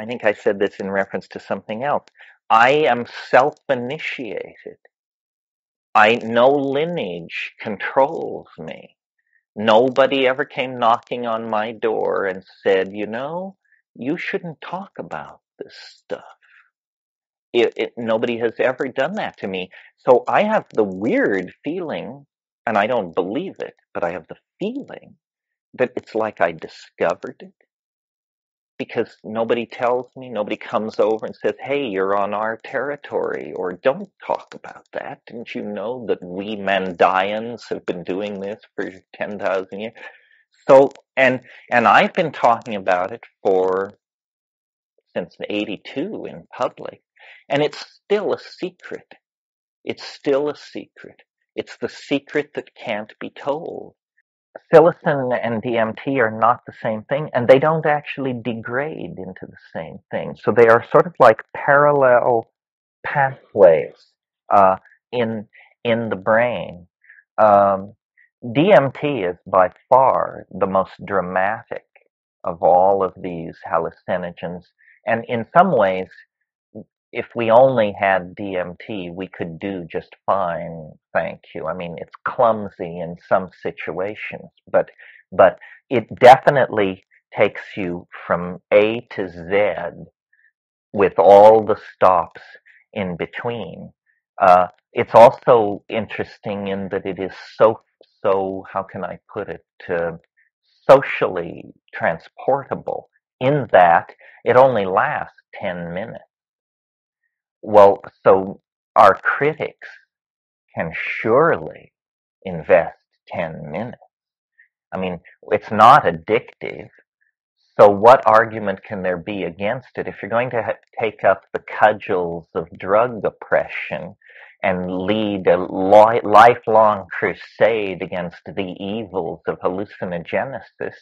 I think I said this in reference to something else. I am self-initiated. No lineage controls me. Nobody ever came knocking on my door and said, you shouldn't talk about this stuff. Nobody has ever done that to me. So I have the weird feeling, and I don't believe it, but I have the feeling that it's like I discovered it because nobody tells me, nobody comes over and says, hey, you're on our territory, or don't talk about that. Didn't you know that we Mandayans have been doing this for 10,000 years? So, and I've been talking about it since '82 in public, and it's still a secret. It's still a secret. It's the secret that can't be told. Psilocin and DMT are not the same thing, and they don't actually degrade into the same thing. So they are sort of like parallel pathways uh, in in the brain. Um, DMT is by far the most dramatic of all of these hallucinogens, and in some ways, if we only had DMT, we could do just fine, thank you. I mean, it's clumsy in some situations, but it definitely takes you from A to Z with all the stops in between. It's also interesting in that it is so, how can I put it, socially transportable in that it only lasts 10 minutes. Well, so our critics can surely invest 10 minutes. I mean, it's not addictive. So what argument can there be against it? If you're going to take up the cudgels of drug oppression and lead a lifelong crusade against the evils of hallucinogenesis,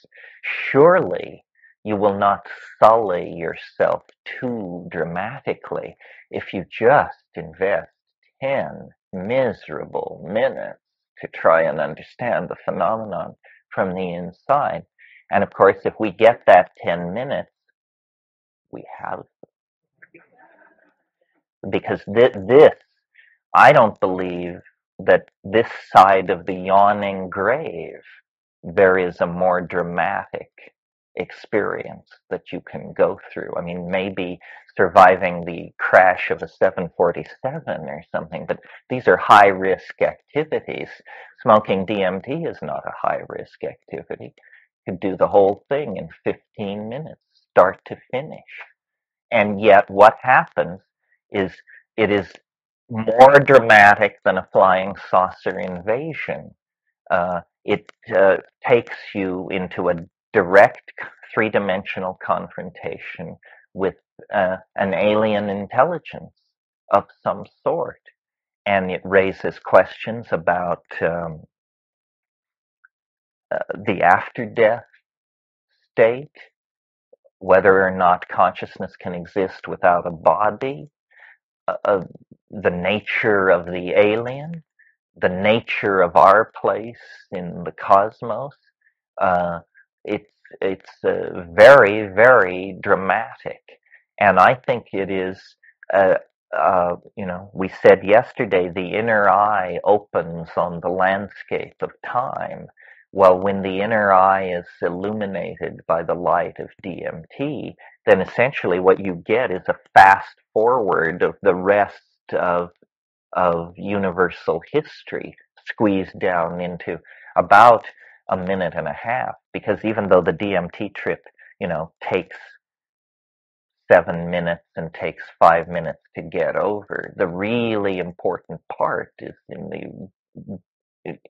surely you will not sully yourself too dramatically if you just invest 10 miserable minutes to try and understand the phenomenon from the inside. And of course, if we get that 10 minutes, we have, because I don't believe that this side of the yawning grave, there is a more dramatic experience that you can go through. I mean, maybe surviving the crash of a 747 or something, but these are high risk activities. Smoking DMT is not a high risk activity. You could do the whole thing in 15 minutes, start to finish. And yet, what happens is it is more dramatic than a flying saucer invasion. It takes you into a direct three-dimensional confrontation with an alien intelligence of some sort. And it raises questions about the after-death state, whether or not consciousness can exist without a body, the nature of the alien, the nature of our place in the cosmos. Uh, it's very, very dramatic, and I think it is. We said yesterday the inner eye opens on the landscape of time. Well, when the inner eye is illuminated by the light of DMT, then essentially what you get is a fast forward of the rest of universal history squeezed down into about a minute and a half. Because even though the DMT trip, takes 7 minutes and takes 5 minutes to get over, the really important part is it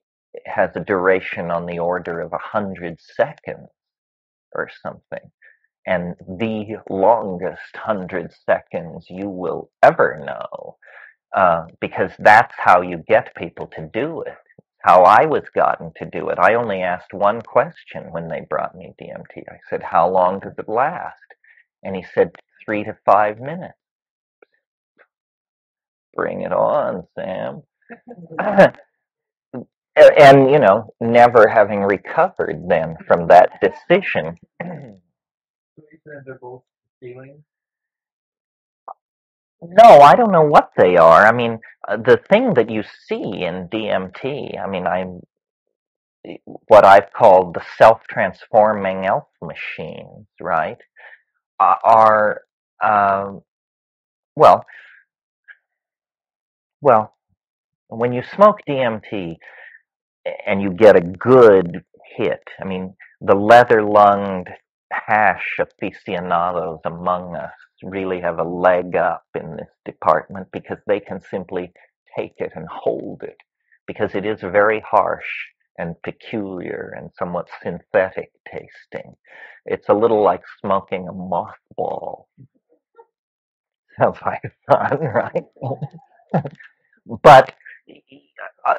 has a duration on the order of 100 seconds or something. And the longest 100 seconds you will ever know, because that's how you get people to do it. How I was gotten to do it. I only asked one question when they brought me DMT. I said, how long does it last? And he said, 3 to 5 minutes. Bring it on, Sam. And, never having recovered then from that decision. So you said they're both feelings? No, I don't know what they are. I mean, the thing that you see in DMT, I mean, I'm what I've called the self-transforming elf machines, right? Are um, well, well, when you smoke DMT and you get a good hit, I mean, the leather-lunged hash aficionados among us really have a leg up in this department because they can simply take it and hold it because it is very harsh and peculiar and somewhat synthetic tasting. It's a little like smoking a mothball. Sounds like fun, right? But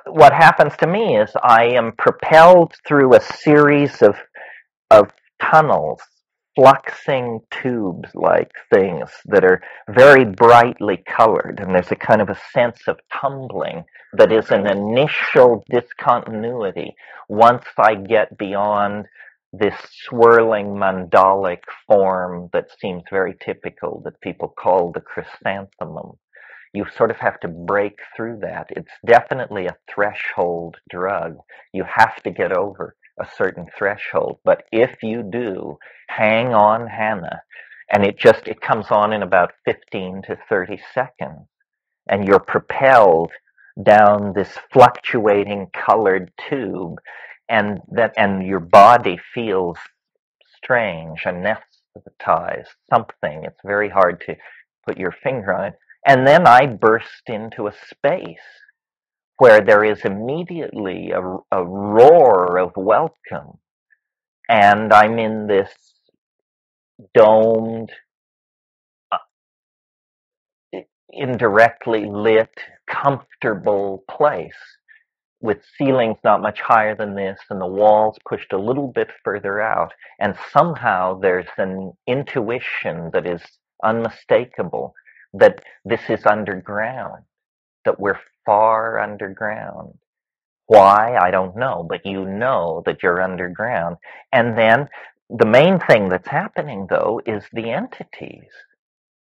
what happens to me is I am propelled through a series of tunnels, fluxing tubes like things that are very brightly colored, and there's a kind of a sense of tumbling that is an initial discontinuity once I get beyond this swirling mandalic form that seems very typical that people call the chrysanthemum. You sort of have to break through that. It's definitely a threshold drug. You have to get over a certain threshold. But if you do, hang on, Hannah. And it comes on in about 15 to 30 seconds. And you're propelled down this fluctuating colored tube and your body feels strange, anesthetized, something. It's very hard to put your finger on it. And then I burst into a space where there is immediately a roar of welcome. And I'm in this domed, uh, indirectly lit, comfortable place with ceilings not much higher than this and the walls pushed a little bit further out. And somehow there's an intuition that is unmistakable that this is underground, that we're far underground. Why? I don't know, but you know that you're underground. And then the main thing that's happening though is the entities,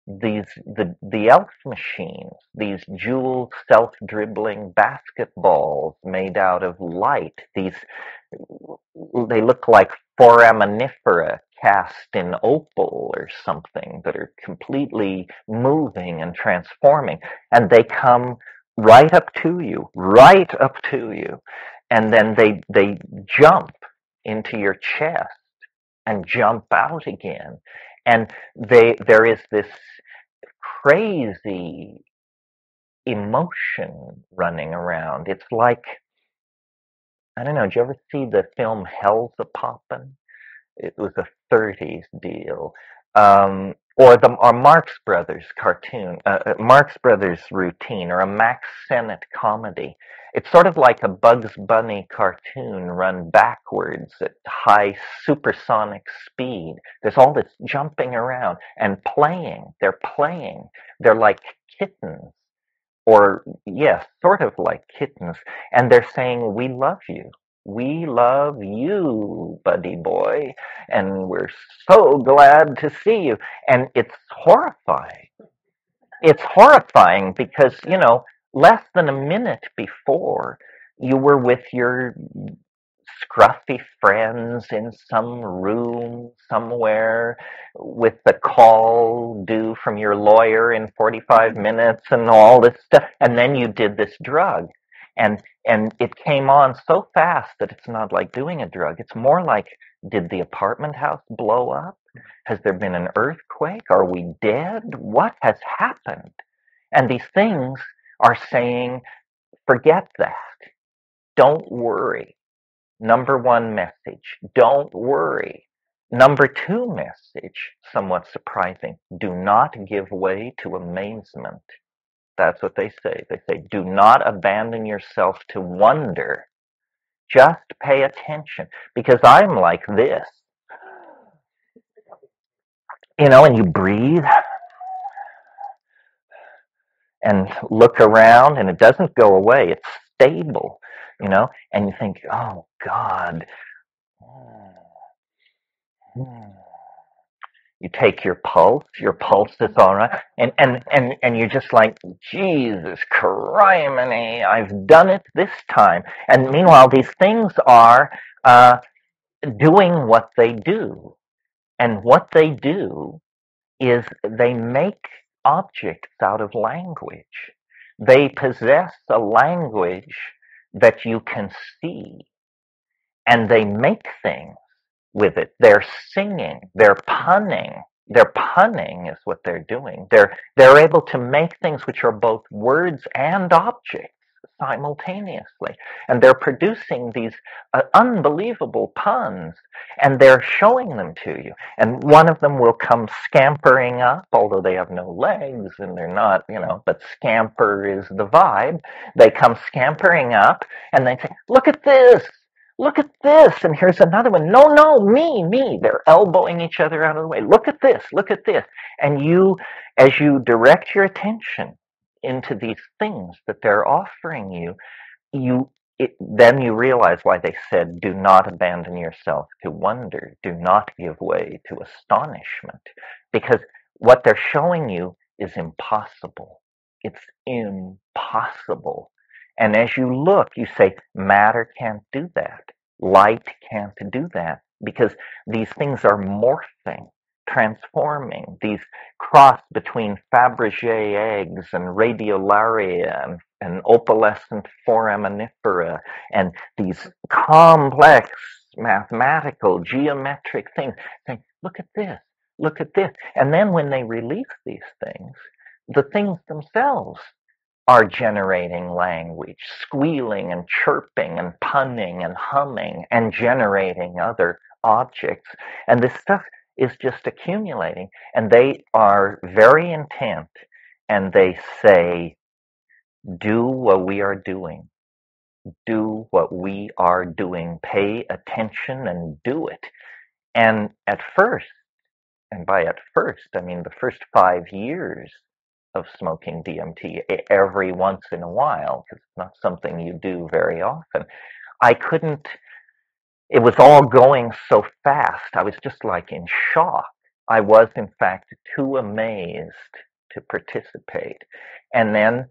the elf machines, these jeweled self-dribbling basketballs made out of light. These they look like foraminifera cast in opal or something that are completely moving and transforming, and they come right up to you, and then they jump into your chest and jump out again, and there is this crazy emotion running around. It's like, I don't know, did you ever see the film Hell's a Poppin'? It was a 30s deal. Or Marx Brothers cartoon, Marx Brothers routine, or a Max Sennett comedy. It's sort of like a Bugs Bunny cartoon run backwards at high supersonic speed. There's all this jumping around and playing. They're playing. They're like kittens, or yes, sort of like kittens, and they're saying, "We love you. We love you, buddy boy, and we're so glad to see you." And it's horrifying. It's horrifying because, less than a minute before, you were with your scruffy friends in some room somewhere with the call due from your lawyer in 45 minutes and all this stuff, and then you did this drug, and it came on so fast that it's not like doing a drug. It's more like, did the apartment house blow up? Has there been an earthquake? Are we dead? What has happened? And these things are saying, forget that, don't worry. Number one message, don't worry. Number two message, somewhat surprising, do not give way to amazement. That's what they say. They say, do not abandon yourself to wonder. Just pay attention. Because I'm like this, and you breathe and look around and it doesn't go away. It's stable, and you think, oh God. You take your pulse is all right, and you're just like, Jesus criminy, I've done it this time. And meanwhile, these things are doing what they do. And what they do is they make objects out of language. They possess a language that you can see, and they make things with it. They're singing, they're punning. They're punning is what they're doing. They're able to make things which are both words and objects simultaneously. And they're producing these unbelievable puns, and they're showing them to you. And one of them will come scampering up, although they have no legs and they're not, but scamper is the vibe. They come scampering up and they say, look at this. Look at this, and here's another one. No, no, me. They're elbowing each other out of the way. Look at this, look at this. And you, as you direct your attention into these things that they're offering you, then you realize why they said, do not abandon yourself to wonder. Do not give way to astonishment. Because what they're showing you is impossible. It's impossible. And as you look, you say, matter can't do that. Light can't do that. Because these things are morphing, transforming. These cross between Fabergé eggs and radiolaria and opalescent foraminifera and these complex mathematical geometric things, saying, look at this, look at this. And then when they release these things, the things themselves are generating language, squealing and chirping and punning and humming and generating other objects. And this stuff is just accumulating. And they are very intent, and they say, do what we are doing. Do what we are doing. Pay attention and do it. And at first, and by at first, I mean the first 5 years of smoking DMT, every once in a while, because it's not something you do very often, I couldn't, it was all going so fast. I was just like in shock. I was, in fact, too amazed to participate. And then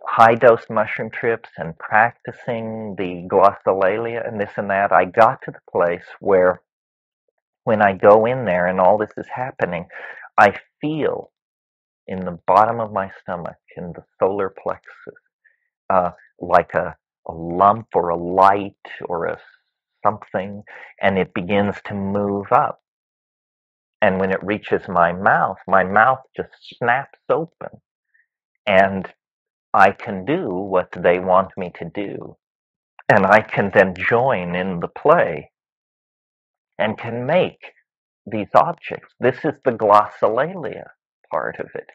high dose mushroom trips and practicing the glossolalia and this and that, I got to the place where when I go in there and all this is happening, I feel in the bottom of my stomach, in the solar plexus, like a lump or a light or a something, and it begins to move up. And when it reaches my mouth just snaps open, and I can do what they want me to do. And I can then join in the play and can make these objects. This is the glossolalia part of it.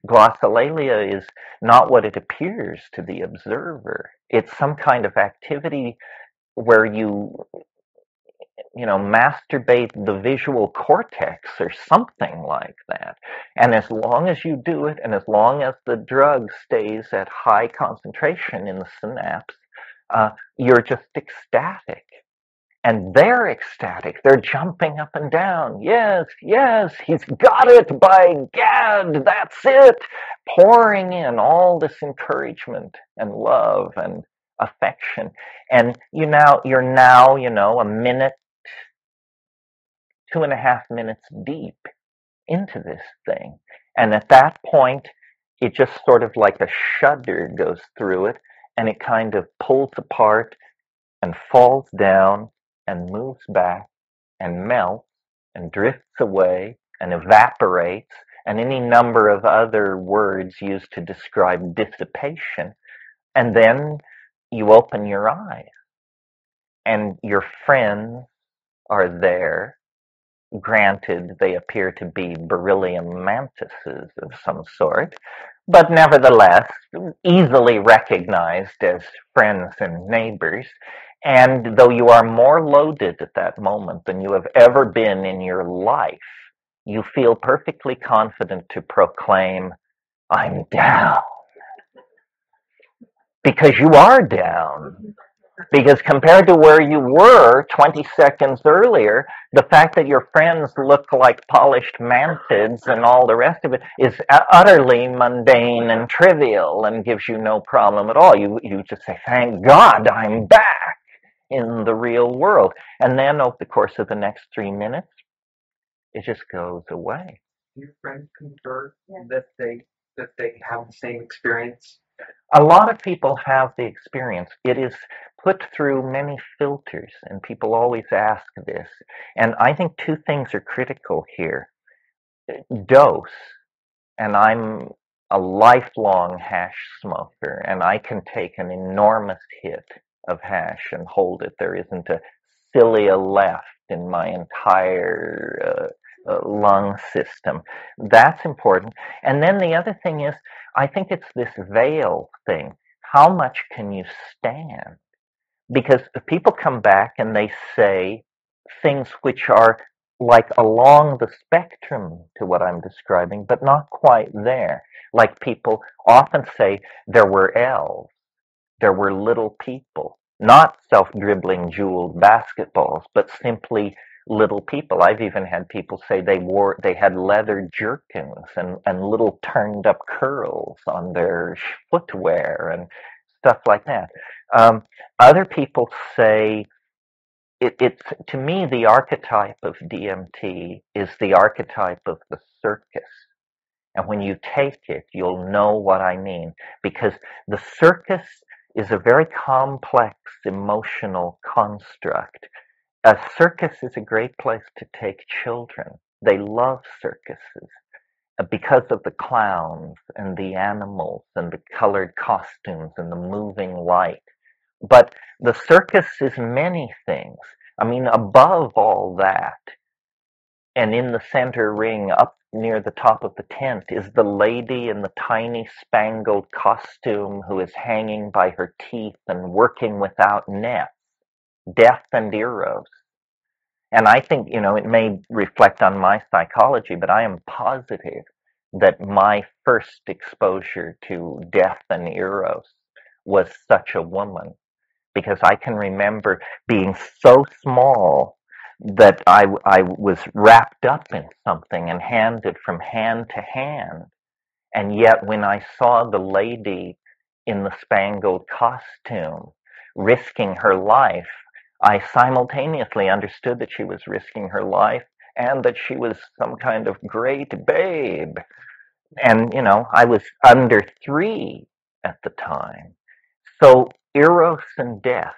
Glossolalia is not what it appears to the observer. It's some kind of activity where masturbate the visual cortex or something like that. And as long as you do it, and as long as the drug stays at high concentration in the synapse, you're just ecstatic. And they're ecstatic. They're jumping up and down. Yes, yes, he's got it, by gad, that's it. Pouring in all this encouragement and love and affection. And you're now, a minute, 2.5 minutes deep into this thing. And at that point, it just sort of like a shudder goes through it, and it kind of pulls apart and falls down and moves back and melts and drifts away and evaporates, and any number of other words used to describe dissipation. And then you open your eyes, and your friends are there. Granted, they appear to be beryllium mantises of some sort, but nevertheless easily recognized as friends and neighbors. And though you are more loaded at that moment than you have ever been in your life, you feel perfectly confident to proclaim, I'm down. Because you are down. Because compared to where you were 20 seconds earlier, the fact that your friends look like polished mantids and all the rest of it is utterly mundane and trivial and gives you no problem at all. You just say, thank God I'm back in the real world. And then over the course of the next 3 minutes, it just goes away. Do your friends convert that they have the same experience? A lot of people have the experience. It is put through many filters, and people always ask this. And I think two things are critical here. Dose, and I'm a lifelong hash smoker, and I can take an enormous hit of hash and hold it. There isn't a cilia left in my entire lung system. That's important. And then the other thing is, I think it's this veil thing. How much can you stand? Because people come back and they say things which are like along the spectrum to what I'm describing, but not quite there. Like people often say there were elves, there were little people, not self-dribbling jeweled basketballs, but simply little people. I've even had people say they had leather jerkins and little turned up curls on their footwear and stuff like that. Um, Other people say it's to me the archetype of DMT is the archetype of the circus. And when you take it, you'll know what I mean. Because the circus is a very complex emotional construct. A circus is a great place to take children. They love circuses because of the clowns and the animals and the colored costumes and the moving light. But the circus is many things. I mean, above all that, and in the center ring, up near the top of the tent, is the lady in the tiny spangled costume who is hanging by her teeth and working without nets, Death and Eros. And I think, it may reflect on my psychology, but I am positive that my first exposure to Death and Eros was such a woman because I can remember being so small that I was wrapped up in something and handed from hand to hand. And yet, when I saw the lady in the spangled costume risking her life, I simultaneously understood that she was risking her life and that she was some kind of great babe. And, I was under 3 at the time. So, Eros and death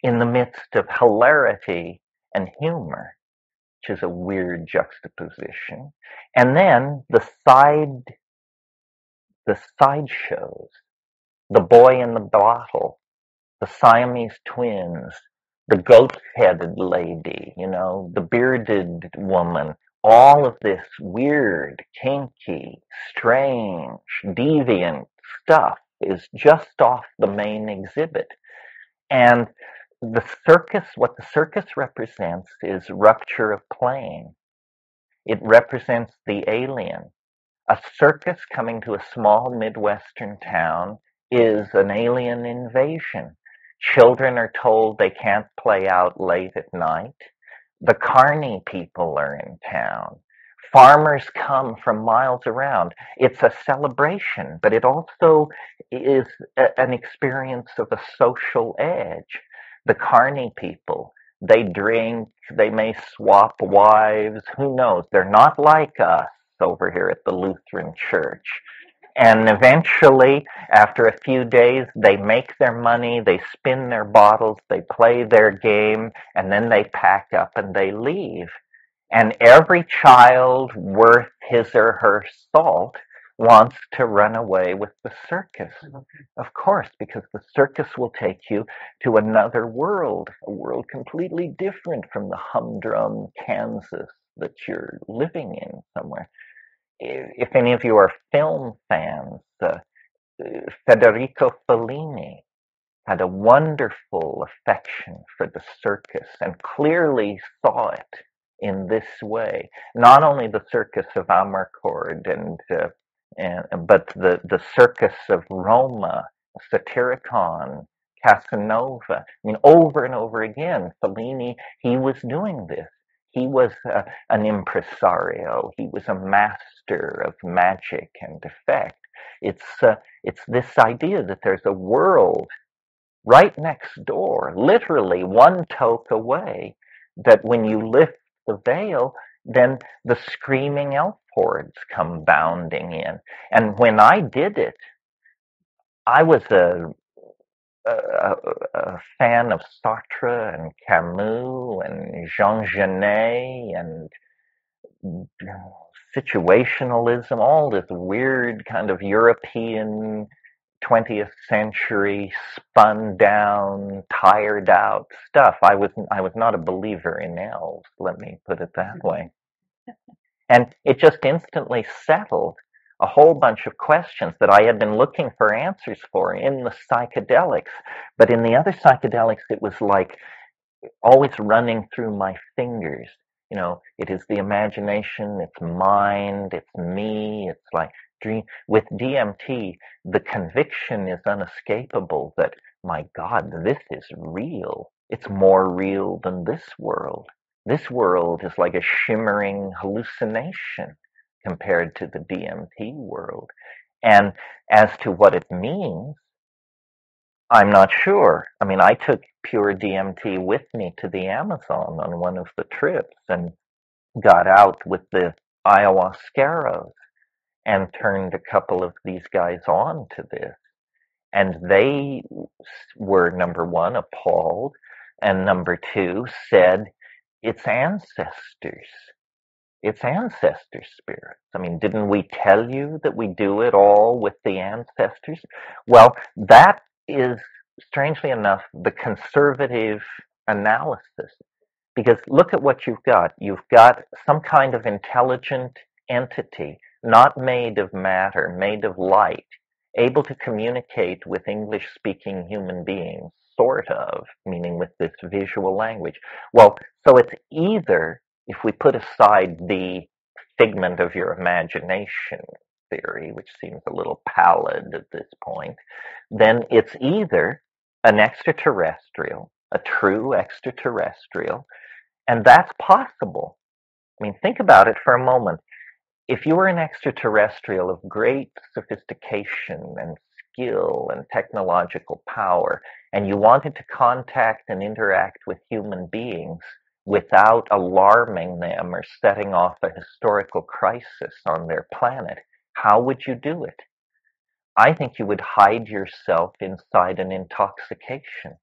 in the midst of hilarity and humor, which is a weird juxtaposition. And then the side shows, the boy in the bottle, the Siamese twins, the goat-headed lady, the bearded woman, all of this weird, kinky, strange, deviant stuff is just off the main exhibit. And what the circus represents is rupture of plane. It represents the alien. A circus coming to a small Midwestern town is an alien invasion. Children are told they can't play out late at night. The carny people are in town. Farmers come from miles around. It's a celebration, but it also is an experience of a social edge. The carny people, they drink, they may swap wives, who knows? They're not like us over here at the Lutheran Church. And eventually, after a few days, they make their money, they spin their bottles, they play their game, and then they pack up and they leave. And every child worth his or her salt wants to run away with the circus. Of course, because the circus will take you to another world, a world completely different from the humdrum Kansas that you're living in somewhere. If any of you are film fans, Federico Fellini had a wonderful affection for the circus and clearly saw it in this way. Not only the circus of Amarcord but the circus of Roma, Satyricon, Casanova. I mean, over and over again, Fellini, he was doing this. He was an impresario. He was a master of magic and effect. It's this idea that there's a world right next door, literally one toke away, that when you lift the veil, then the screaming elf hordes come bounding in. And when I did it, I was a fan of Sartre and Camus and Jean Genet and situationalism, all this weird kind of European 20th century spun down, tired out stuff. I was not a believer in elves, let me put it that way. And it just instantly settled a whole bunch of questions that I had been looking for answers for in the psychedelics. But in the other psychedelics, it was like always running through my fingers. It is the imagination, it's mind, it's me, it's like dream. With DMT, the conviction is unescapable that, my God, this is real. It's more real than this world. This world is like a shimmering hallucination compared to the DMT world. And as to what it means, I'm not sure. I mean, I took pure DMT with me to the Amazon on one of the trips and got out with the ayahuascaros and turned a couple of these guys on to this. And they were, number one, appalled, and number two, said, it's ancestors. It's ancestor spirits. I mean, didn't we tell you that we do it all with the ancestors? Well, that is, strangely enough, the conservative analysis. Because look at what you've got. You've got some kind of intelligent entity, not made of matter, made of light, able to communicate with English speaking human beings, sort of, meaning with this visual language. Well, so it's either, if we put aside the figment of your imagination theory, which seems a little pallid at this point, then it's either an extraterrestrial, a true extraterrestrial, and that's possible. I mean, think about it for a moment. If you were an extraterrestrial of great sophistication and skill and technological power, and you wanted to contact and interact with human beings without alarming them or setting off a historical crisis on their planet, how would you do it? I think you would hide yourself inside an intoxication.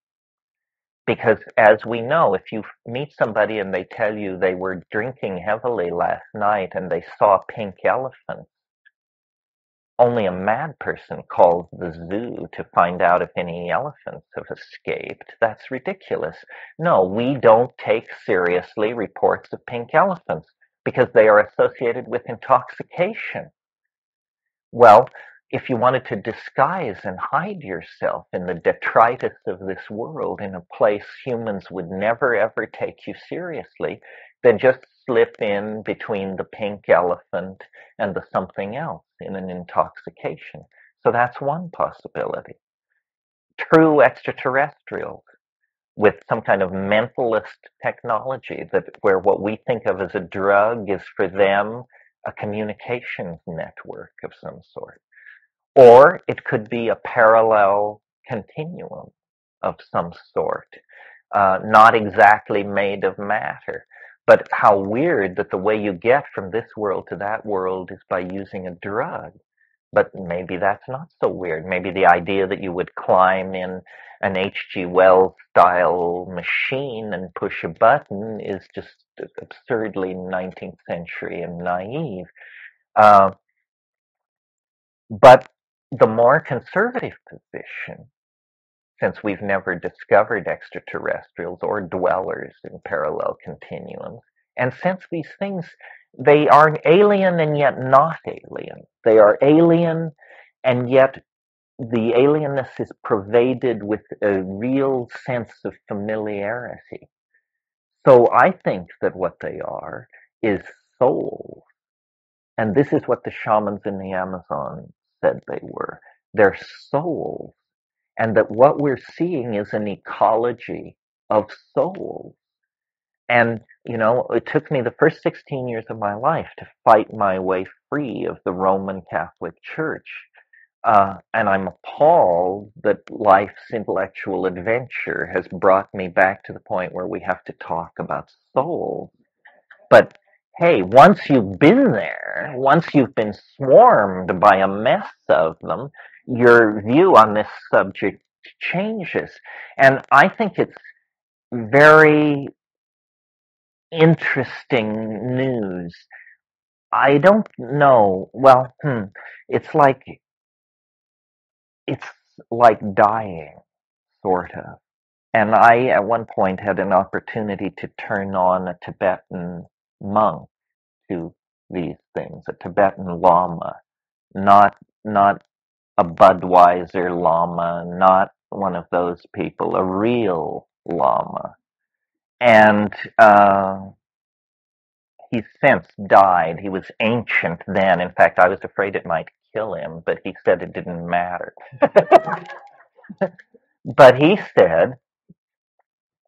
Because as we know, if you meet somebody and they tell you they were drinking heavily last night and they saw pink elephants, only a mad person calls the zoo to find out if any elephants have escaped. That's ridiculous. No, we don't take seriously reports of pink elephants because they are associated with intoxication. Well, if you wanted to disguise and hide yourself in the detritus of this world in a place humans would never ever take you seriously, then just slip in between the pink elephant and the something else in an intoxication. So that's one possibility. True extraterrestrials with some kind of mentalist technology that where what we think of as a drug is for them a communications network of some sort. Or it could be a parallel continuum of some sort, not exactly made of matter. But how weird that the way you get from this world to that world is by using a drug. But maybe that's not so weird. Maybe the idea that you would climb in an H.G. Wells style machine and push a button is just absurdly 19th century and naive. Uh, but the more conservative position, since we've never discovered extraterrestrials or dwellers in parallel continuums, and since these things, they are alien and yet not alien. They are alien and yet the alienness is pervaded with a real sense of familiarity. So I think that what they are is souls. And this is what the shamans in the Amazon said they were. They're souls. and that what we're seeing is an ecology of souls. And, it took me the first 16 years of my life to fight my way free of the Roman Catholic Church. And I'm appalled that life's intellectual adventure has brought me back to the point where we have to talk about souls. But hey, once you've been there, once you've been swarmed by a mess of them, your view on this subject changes. And I think it's very interesting news. I don't know. Well, it's like it's like dying, sort of. And I, at one point, had an opportunity to turn on a Tibetan monk to these things, a Tibetan lama, not a Budweiser lama, not one of those people, a real lama. And he's since died. He was ancient then. In fact, I was afraid it might kill him, but he said it didn't matter. But he said,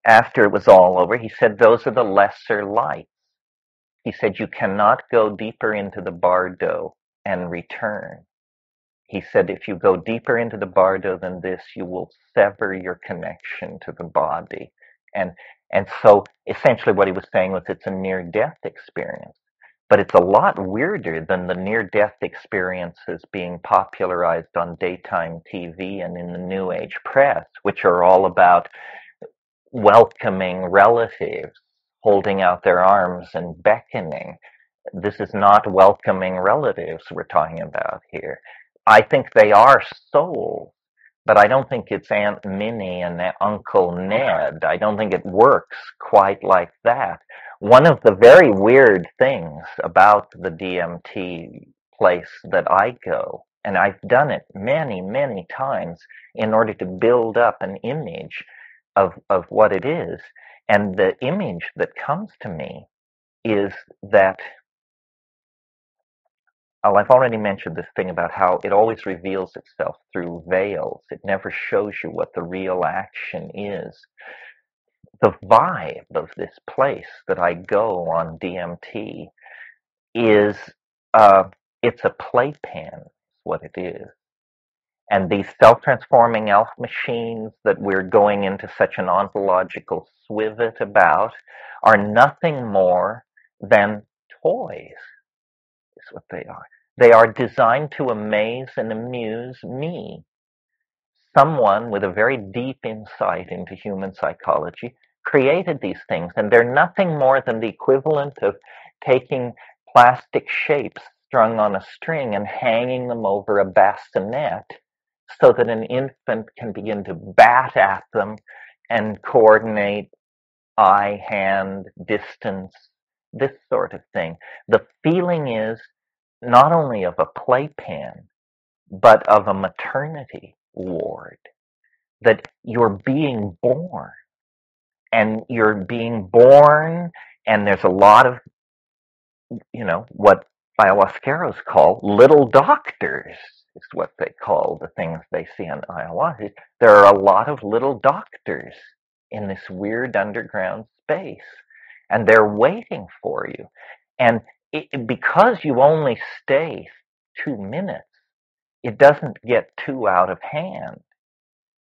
after it was all over, he said, those are the lesser lights. He said, you cannot go deeper into the bardo and return. He said, if you go deeper into the bardo than this, you will sever your connection to the body. And, and so essentially what he was saying was it's a near-death experience. But it's a lot weirder than the near-death experiences being popularized on daytime TV and in the New Age press, which are all about welcoming relatives, holding out their arms and beckoning. This is not welcoming relatives we're talking about here. I think they are souls, but I don't think it's Aunt Minnie and Uncle Ned. I don't think it works quite like that. One of the very weird things about the DMT place that I go, and I've done it many, many times in order to build up an image of what it is, and the image that comes to me is that I've already mentioned this thing about how it always reveals itself through veils. It never shows you what the real action is. The vibe of this place that I go on DMT is it's a playpen, is what it is. And these self-transforming elf machines that we're going into such an ontological swivet about are nothing more than toys, is what they are. They are designed to amaze and amuse me, someone with a very deep insight into human psychology created these things, and they're nothing more than the equivalent of taking plastic shapes strung on a string and hanging them over a bassinet so that an infant can begin to bat at them and coordinate eye, hand, distance, this sort of thing. The feeling is not only of a playpen, but of a maternity ward, that you're being born. And you're being born, and there's a lot of, what ayahuasqueros call little doctors, is what they call the things they see on ayahuasca. There are a lot of little doctors in this weird underground space, and they're waiting for you. And because you only stay 2 minutes, it doesn't get too out of hand,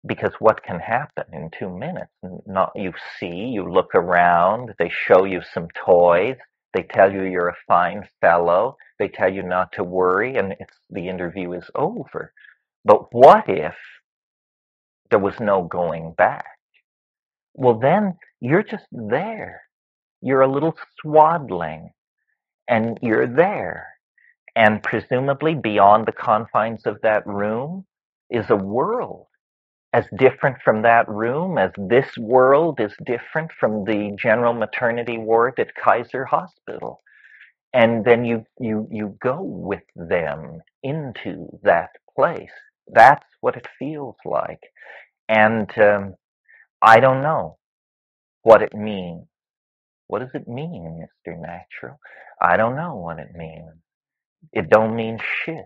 because what can happen in 2 minutes? Not you see, you look around, they show you some toys, they tell you you're a fine fellow, they tell you not to worry, and the interview is over. But what if there was no going back? Well, then you're just there. You're a little swaddling, and you're there. And presumably beyond the confines of that room is a world as different from that room as this world is different from the general maternity ward at Kaiser Hospital. And then you go with them into that place. That's what it feels like. And I don't know what it means. What does it mean, Mr. Natural? I don't know what it means. It don't mean shit.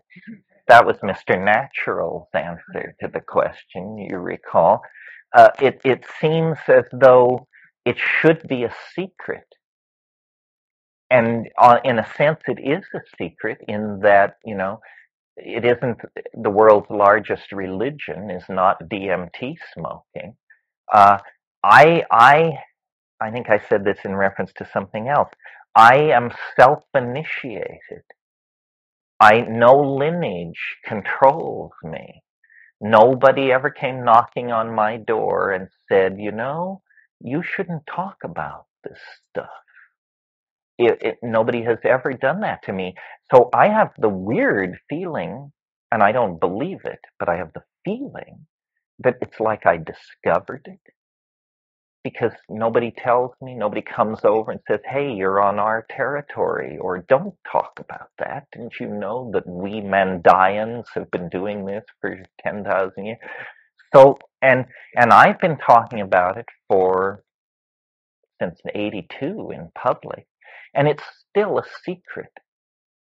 That was Mr. Natural's answer to the question, you recall. It seems as though it should be a secret. And in a sense, it is a secret in that, it isn't the world's largest religion is not DMT smoking. Uh, I, I, I think I said this in reference to something else. I am self-initiated. No lineage controls me. Nobody ever came knocking on my door and said, you shouldn't talk about this stuff. Nobody has ever done that to me. So I have the weird feeling, and I don't believe it, but I have the feeling that it's like I discovered it because nobody tells me, nobody comes over and says, hey, you're on our territory, or don't talk about that. Didn't you know that we Mandayans have been doing this for 10,000 years? So, and I've been talking about it for since '82 in public, and it's still a secret.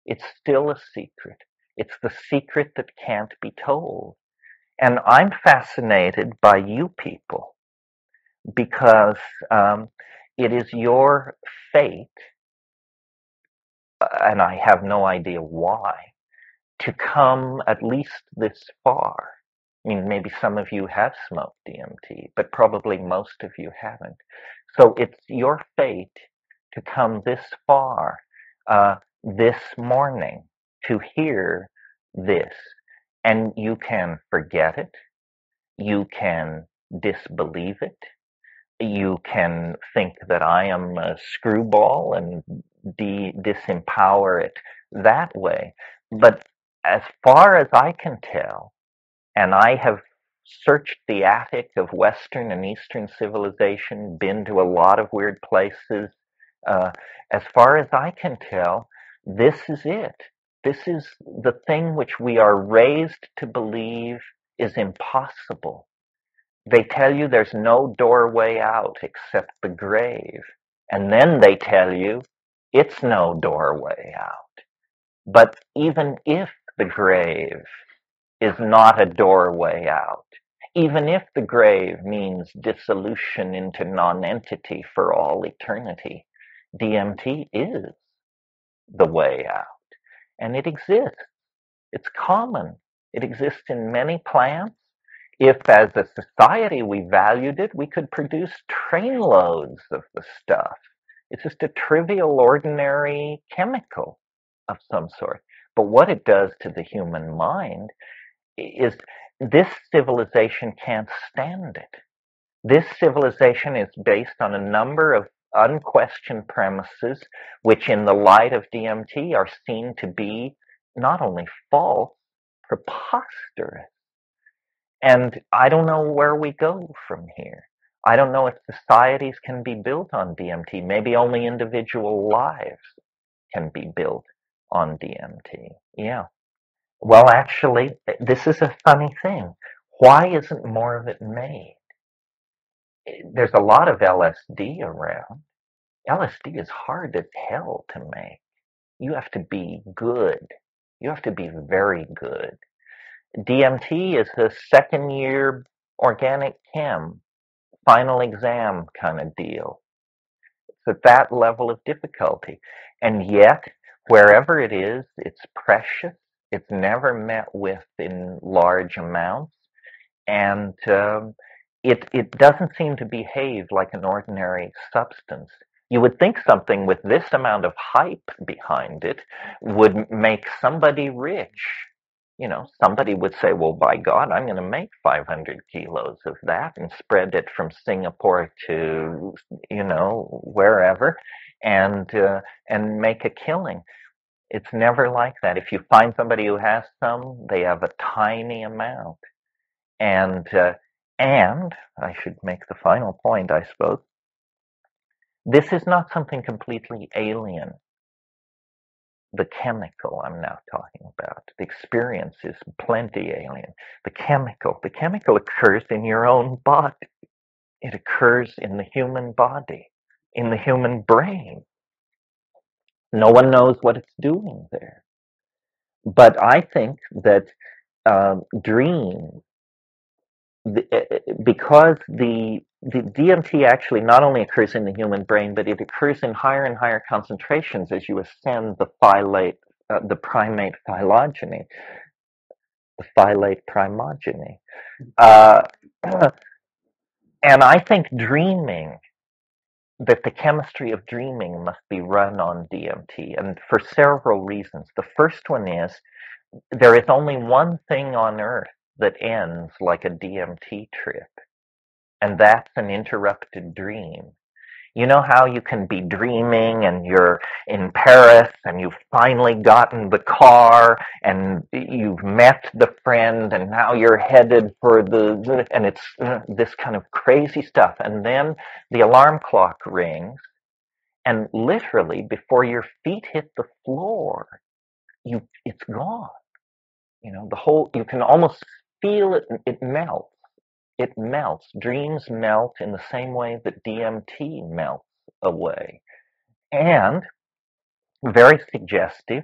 It's still a secret. It's the secret that can't be told. And I'm fascinated by you people because it is your fate, and I have no idea why, to come at least this far. I mean, maybe some of you have smoked DMT, but probably most of you haven't. So it's your fate to come this far this morning to hear this. And you can forget it. You can disbelieve it. You can think that I am a screwball and disempower it that way. But as far as I can tell, and I have searched the attic of Western and Eastern civilization, been to a lot of weird places. Uh, as far as I can tell, this is it. This is the thing which we are raised to believe is impossible. They tell you there's no doorway out except the grave. And then they tell you it's no doorway out. But even if the grave is not a doorway out, even if the grave means dissolution into nonentity for all eternity, DMT is the way out. And it exists. It's common. It exists in many plants. If, as a society, we valued it, we could produce trainloads of the stuff. It's just a trivial, ordinary chemical of some sort. But what it does to the human mind is this civilization can't stand it. This civilization is based on a number of unquestioned premises, which in the light of DMT are seen to be not only false, preposterous. And I don't know where we go from here. I don't know if societies can be built on DMT. Maybe only individual lives can be built on DMT. Yeah. Well, actually, this is a funny thing. Why isn't more of it made? There's a lot of LSD around. LSD is hard as hell to make. You have to be good. You have to be very good. DMT is a second year organic chem, final exam kind of deal. It's at that level of difficulty. And yet, wherever it is, it's precious. It's never met with in large amounts. And it doesn't seem to behave like an ordinary substance. You would think something with this amount of hype behind it would make somebody rich. Somebody would say, well, by God, I'm going to make 500 kilos of that and spread it from Singapore to, wherever and make a killing. It's never like that. If you find somebody who has some, they have a tiny amount. And I should make the final point, I suppose. This is not something completely alien. The chemical I'm now talking about. The experience is plenty alien. The chemical occurs in your own body. It occurs in the human body, in the human brain. No one knows what it's doing there. But I think that dreams, because the DMT actually not only occurs in the human brain, but it occurs in higher and higher concentrations as you ascend the primate phylogeny, the phyllate primogeny. Uh, and I think that the chemistry of dreaming must be run on DMT, and for several reasons. The first one is there is only one thing on earth that ends like a DMT trip, and that's an interrupted dream. You know how you can be dreaming and you're in Paris and you've finally gotten the car and you've met the friend and now you're headed for and it's this kind of crazy stuff. And then the alarm clock rings and literally before your feet hit the floor, it's gone. You know, you can almost feel it, it melts. It melts. Dreams melt in the same way that DMT melts away. And very suggestive,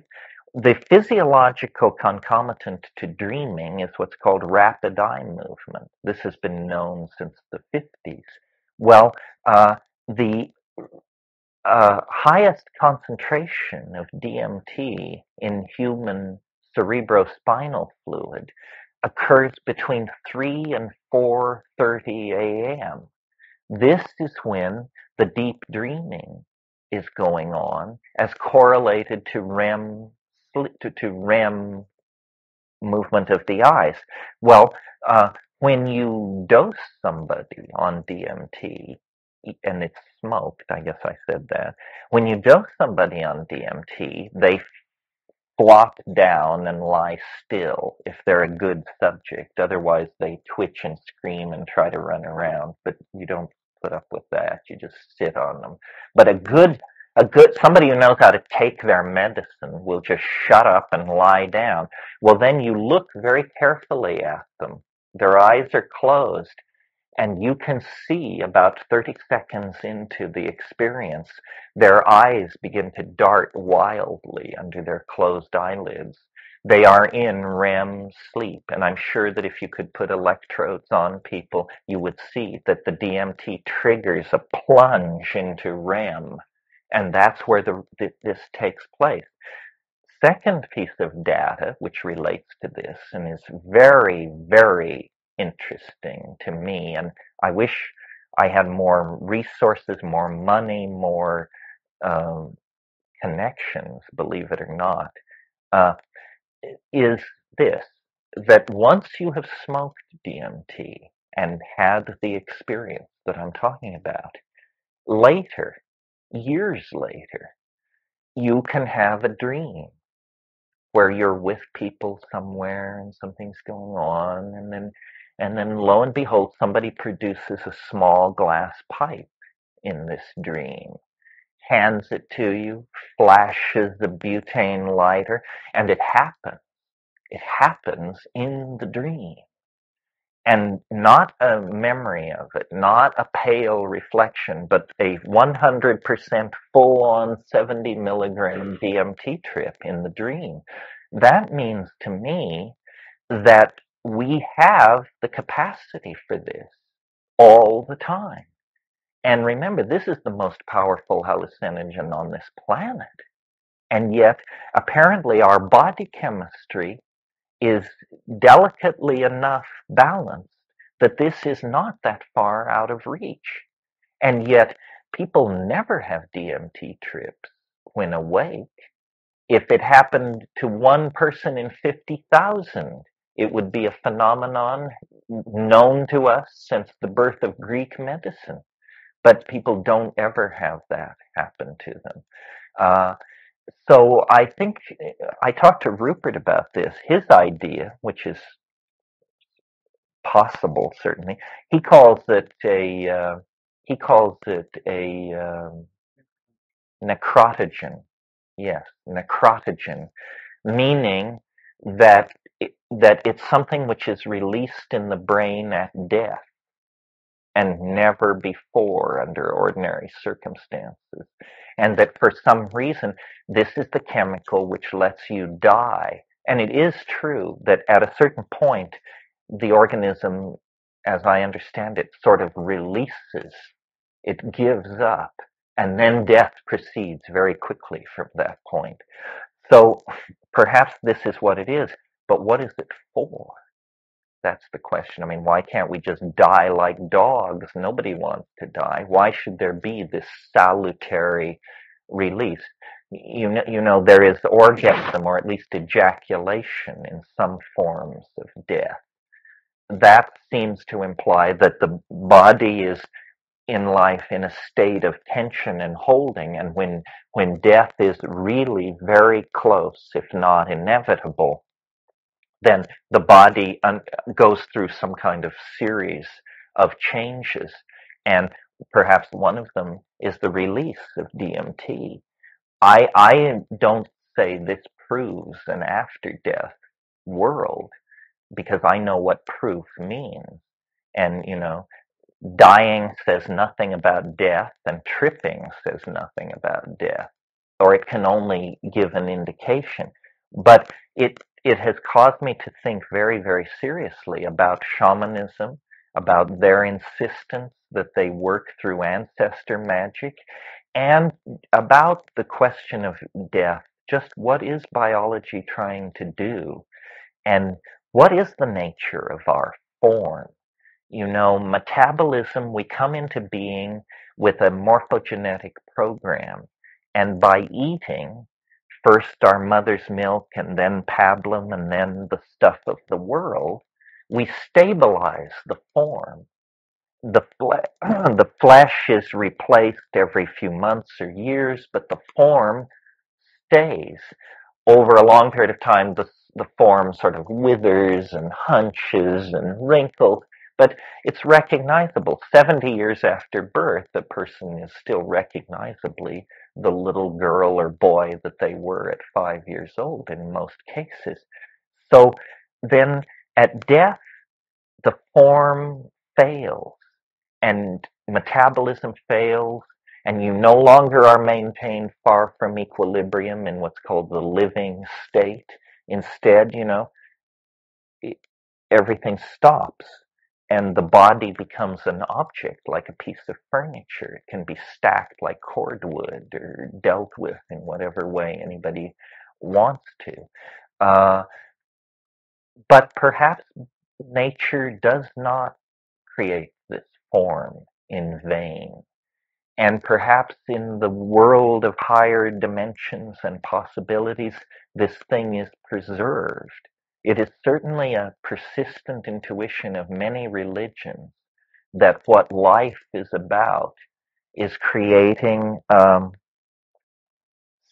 the physiological concomitant to dreaming is what's called rapid eye movement. This has been known since the 50s. Well, the highest concentration of DMT in human cerebrospinal fluid occurs between 3 and 4:30 a.m. This is when the deep dreaming is going on as correlated to REM movement of the eyes. Well, when you dose somebody on DMT, and it's smoked, I guess I said that. When you dose somebody on DMT, they flop down and lie still if they're a good subject. Otherwise, they twitch and scream and try to run around. But you don't put up with that. You just sit on them. But a good somebody who knows how to take their medicine will just shut up and lie down. Well, then you look very carefully at them. Their eyes are closed and you can see about 30 seconds into the experience, their eyes begin to dart wildly under their closed eyelids. They are in REM sleep. And I'm sure that if you could put electrodes on people, you would see that the DMT triggers a plunge into REM. And that's where this takes place. Second piece of data which relates to this and is very, very interesting to me, and I wish I had more resources, more money, more um, connections, believe it or not, uh, is this that once you have smoked DMT and had the experience that I'm talking about, later, years later, you can have a dream where you're with people somewhere and something's going on and then lo and behold somebody produces a small glass pipe in this dream, hands it to you, flashes the butane lighter, and it happens in the dream, and not a memory of it, not a pale reflection, but a 100% full-on 70 milligram DMT trip in the dream. That means to me that we have the capacity for this all the time. And remember, this is the most powerful hallucinogen on this planet. And yet, apparently, our body chemistry is delicately enough balanced that this is not that far out of reach. And yet, people never have DMT trips when awake. If it happened to one person in 50,000, it would be a phenomenon known to us since the birth of Greek medicine. But people don't ever have that happen to them. Uh, so I think I talked to Rupert about this. His idea, which is possible certainly, he calls it a necrotogen. Yes, necrotogen, meaning that it's something which is released in the brain at death and never before under ordinary circumstances. And that for some reason, this is the chemical which lets you die And it is true that at a certain point, the organism, as I understand it, sort of releases, it gives up, and then death proceeds very quickly from that point. So perhaps this is what it is, but what is it for? That's the question. I mean, why can't we just die like dogs? Nobody wants to die. Why should there be this salutary release? You know, there is orgasm or at least ejaculation in some forms of death. That seems to imply that the body is in life in a state of tension and holding, and when death is really very close, if not inevitable, then the body goes through some kind of series of changes. And perhaps one of them is the release of DMT. I don't say this proves an after death world because I know what proof means. And, dying says nothing about death, and tripping says nothing about death, or it can only give an indication. But it has caused me to think very, very seriously about shamanism, about their insistence that they work through ancestor magic, and about the question of death. Just what is biology trying to do? And what is the nature of our form? Metabolism, we come into being with a morphogenetic program. And by eating, first our mother's milk and then pablum and then the stuff of the world, we stabilize the form. The flesh is replaced every few months or years, but the form stays. Over a long period of time, the form sort of withers and hunches and wrinkles, but it's recognizable. 70 years after birth, the person is still recognizably the little girl or boy that they were at 5 years old in most cases. So then at death, the form fails and metabolism fails, and you no longer are maintained far from equilibrium in what's called the living state. Instead, everything stops and the body becomes an object like a piece of furniture. It can be stacked like cordwood or dealt with in whatever way anybody wants to. Uh, but perhaps nature does not create this form in vain. And perhaps in the world of higher dimensions and possibilities, this thing is preserved. It is certainly a persistent intuition of many religions that what life is about is creating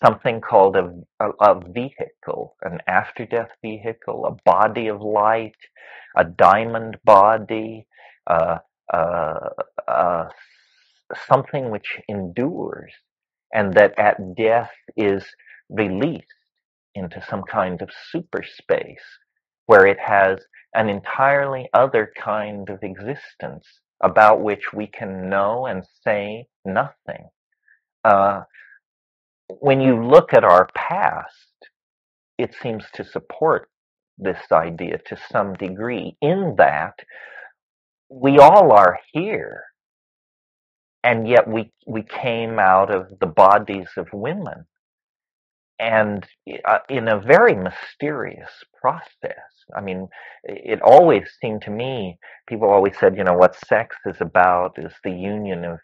something called a vehicle, an after death vehicle, a body of light, a diamond body, uh, uh, uh, something which endures, and that at death is released into some kind of super space where it has an entirely other kind of existence about which we can know and say nothing. Uh, when you look at our past, it seems to support this idea to some degree, in that we all are here, and yet we came out of the bodies of women, and in a very mysterious process. I mean, it always seemed to me, people always said, what sex is about is the union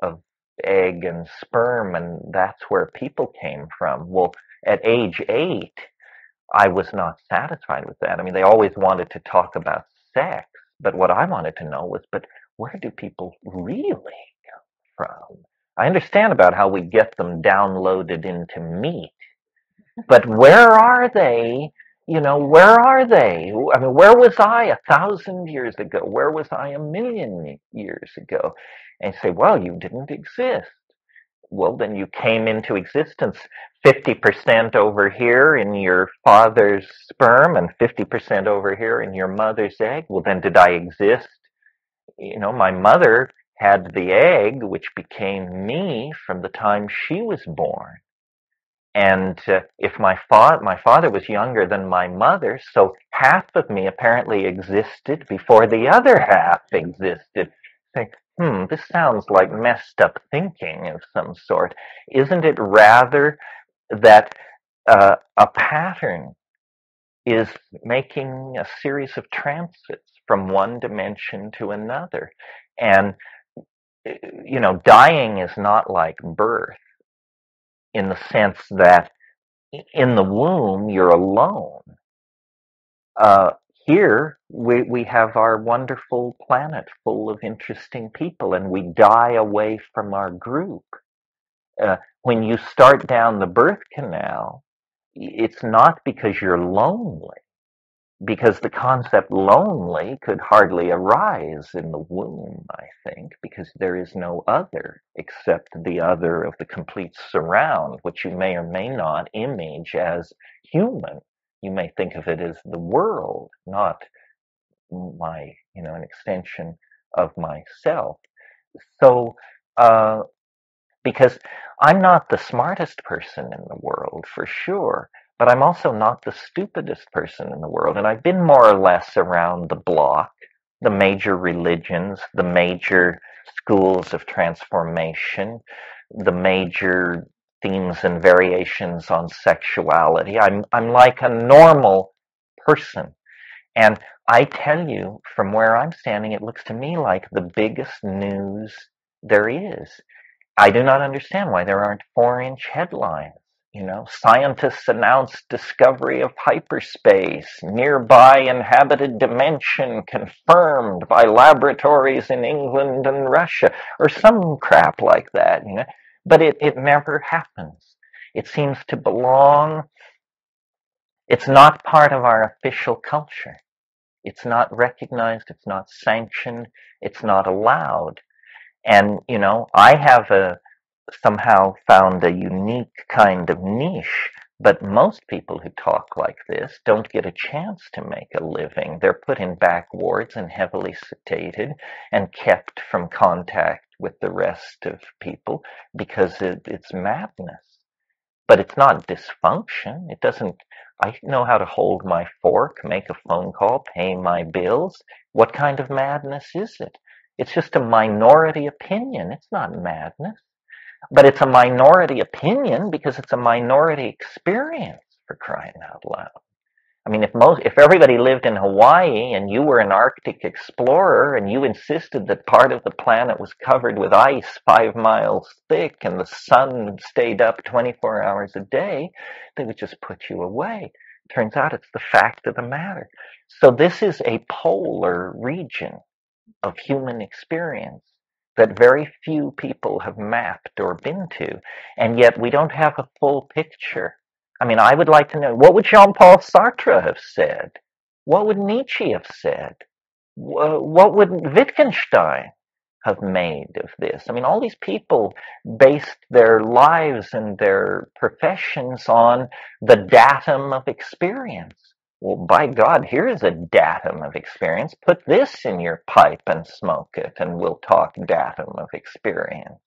of egg and sperm, and that's where people came from. Well, at age 8, I was not satisfied with that. I mean, they always wanted to talk about sex, but what I wanted to know was, but where do people really come from? I understand about how we get them downloaded into meat, but where are they? Where are they? I mean, where was I 1,000 years ago? Where was I 1,000,000 years ago? And you say, well, you didn't exist. Well, then you came into existence 50% over here in your father's sperm and 50% over here in your mother's egg. Well, then did I exist? My mother had the egg, which became me from the time she was born. And if my father was younger than my mother, so half of me apparently existed before the other half existed. Think, this sounds like messed up thinking of some sort. Isn't it rather that a pattern is making a series of transits from one dimension to another? And, dying is not like birth in the sense that in the womb you're alone. Uh, Here we have our wonderful planet full of interesting people, and we die away from our group. When you start down the birth canal, it's not because you're lonely, because the concept lonely could hardly arise in the womb, I think, because there is no other except the other of the complete surround, which you may or may not image as human. You may think of it as the world, not an extension of myself. So, because I'm not the smartest person in the world, for sure, but I'm also not the stupidest person in the world. And I've been more or less around the block, the major religions, the major schools of transformation, the major themes and variations on sexuality. I'm like a normal person. And I tell you, from where I'm standing, it looks to me like the biggest news there is. I do not understand why there aren't 4-inch headlines. Scientists announce discovery of hyperspace, nearby inhabited dimension confirmed by laboratories in England and Russia, or some crap like that. But it never happens. It seems to belong, it's not part of our official culture. It's not recognized, it's not sanctioned, it's not allowed. And, I have somehow found a unique kind of niche, but most people who talk like this don't get a chance to make a living. They're put in back wards and heavily sedated and kept from contact with the rest of people because it's madness. But it's not dysfunction. It doesn't, I know how to hold my fork, make a phone call, pay my bills. What kind of madness is it? It's just a minority opinion. It's not madness. But it's a minority opinion because it's a minority experience, for crying out loud. I mean, if everybody lived in Hawaii and you were an Arctic explorer and you insisted that part of the planet was covered with ice 5 miles thick and the sun stayed up 24 hours a day, they would just put you away. Turns out it's the fact of the matter. So this is a polar region of human experience that very few people have mapped or been to, and yet we don't have a full picture. I mean, I would like to know, what would Jean-Paul Sartre have said? What would Nietzsche have said? What would Wittgenstein have made of this? I mean, all these people based their lives and their professions on the datum of experience. Well, by God, here's a datum of experience. Put this in your pipe and smoke it, and we'll talk datum of experience.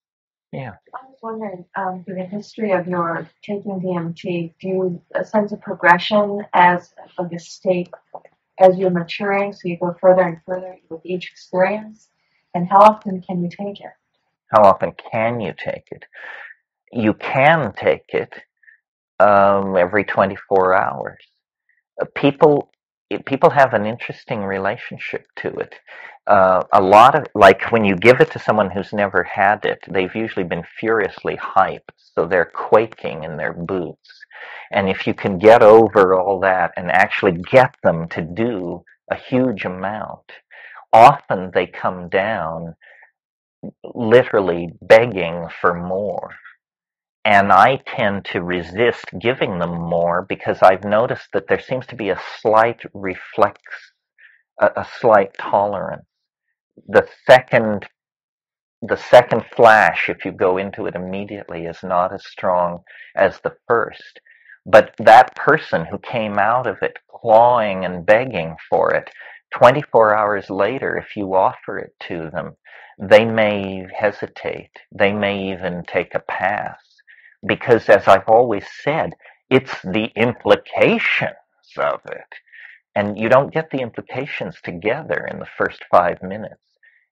Yeah. I was wondering, through the history of your taking DMT, do you a sense of progression as like a state as you're maturing, so you go further and further with each experience? And how often can you take it? How often can you take it? You can take it every 24 hours. People people have an interesting relationship to it. A lot of, like, when you give it to someone who's never had it, they've usually been furiously hyped, so they're quaking in their boots. And if you can get over all that and actually get them to do a huge amount, often they come down literally begging for more. And I tend to resist giving them more because I've noticed that there seems to be a slight reflex, a slight tolerance. The second, the second flash, if you go into it immediately, is not as strong as the first. But that person who came out of it clawing and begging for it, 24 hours later, if you offer it to them, they may hesitate. They may even take a pass. because, as I've always said, it's the implications of it. And you don't get the implications together in the first 5 minutes.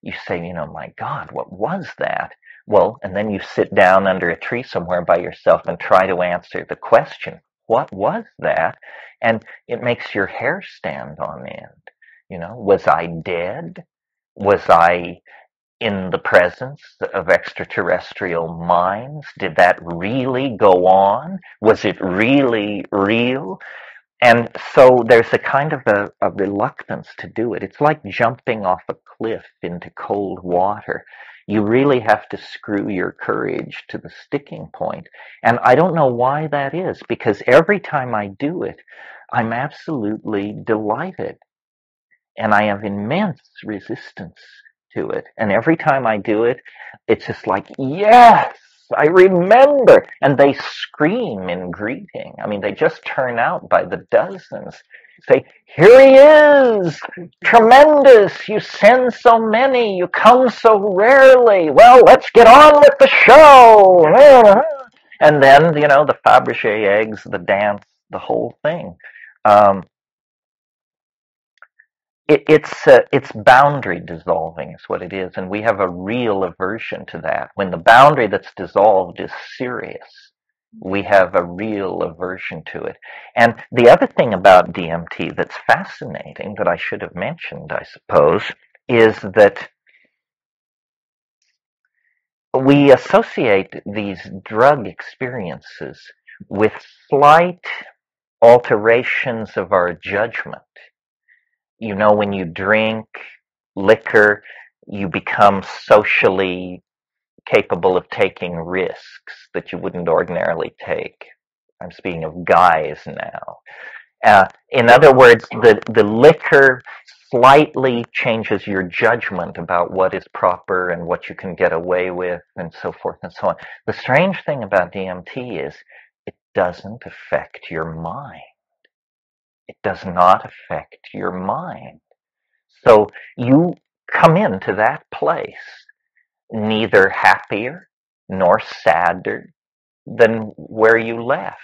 You say, my God, what was that? Well, and then you sit down under a tree somewhere by yourself and try to answer the question, what was that? And it makes your hair stand on end. Was I dead? Was I in the presence of extraterrestrial minds? Did that really go on? Was it really real? And so there's a kind of a reluctance to do it. It's like jumping off a cliff into cold water. You really have to screw your courage to the sticking point. And I don't know why that is, because every time I do it, I'm absolutely delighted. And I have immense resistance to it. And every time I do it, it's just like, yes, I remember. And they scream in greeting. I mean, they just turn out by the dozens. Say, here he is! Tremendous! You send so many, you come so rarely. Well, let's get on with the show! And then, the Fabergé eggs, the dance, the whole thing. Um, it's boundary dissolving is what it is, and we have a real aversion to that. When the boundary that's dissolved is serious, we have a real aversion to it. And the other thing about DMT that's fascinating that I should have mentioned, I suppose, is that we associate these drug experiences with slight alterations of our judgment. When you drink liquor, you become socially capable of taking risks that you wouldn't ordinarily take. I'm speaking of guys now. In other words, the liquor slightly changes your judgment about what is proper and what you can get away with and so forth and so on. The strange thing about DMT is it doesn't affect your mind. It does not affect your mind. So you come into that place neither happier nor sadder than where you left.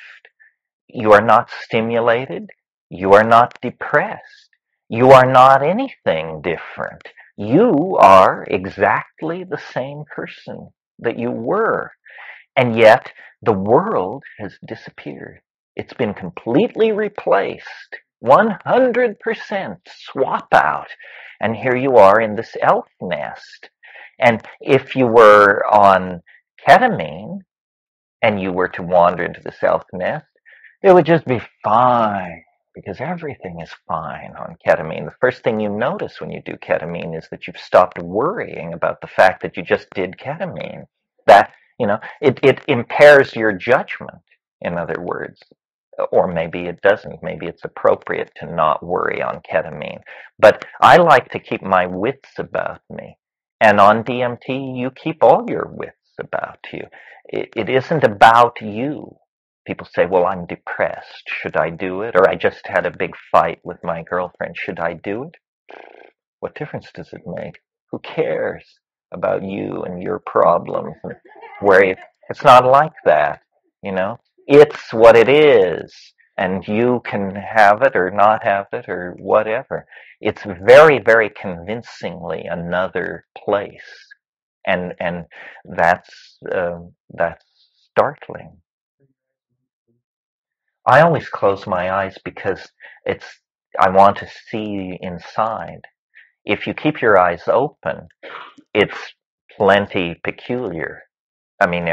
You are not stimulated. You are not depressed. You are not anything different. You are exactly the same person that you were. And yet the world has disappeared. It's been completely replaced. 100% swap out. And here you are in this elf nest. And if you were on ketamine and you were to wander into the elf nest, it would just be fine because everything is fine on ketamine. The first thing you notice when you do ketamine is that you've stopped worrying about the fact that you just did ketamine. That, it impairs your judgment, in other words. Or maybe it doesn't. Maybe it's appropriate to not worry on ketamine. But I like to keep my wits about me. And on DMT, you keep all your wits about you. It isn't about you. People say, well, I'm depressed. Should I do it? Or I just had a big fight with my girlfriend. Should I do it? What difference does it make? Who cares about you and your problems and where you, it's not like that, you know? It's what it is, and you can have it or not have it or whatever. It's very, very convincingly another place, and that's startling. I always close my eyes because it's I want to see inside. If you keep your eyes open, it's plenty peculiar. I mean,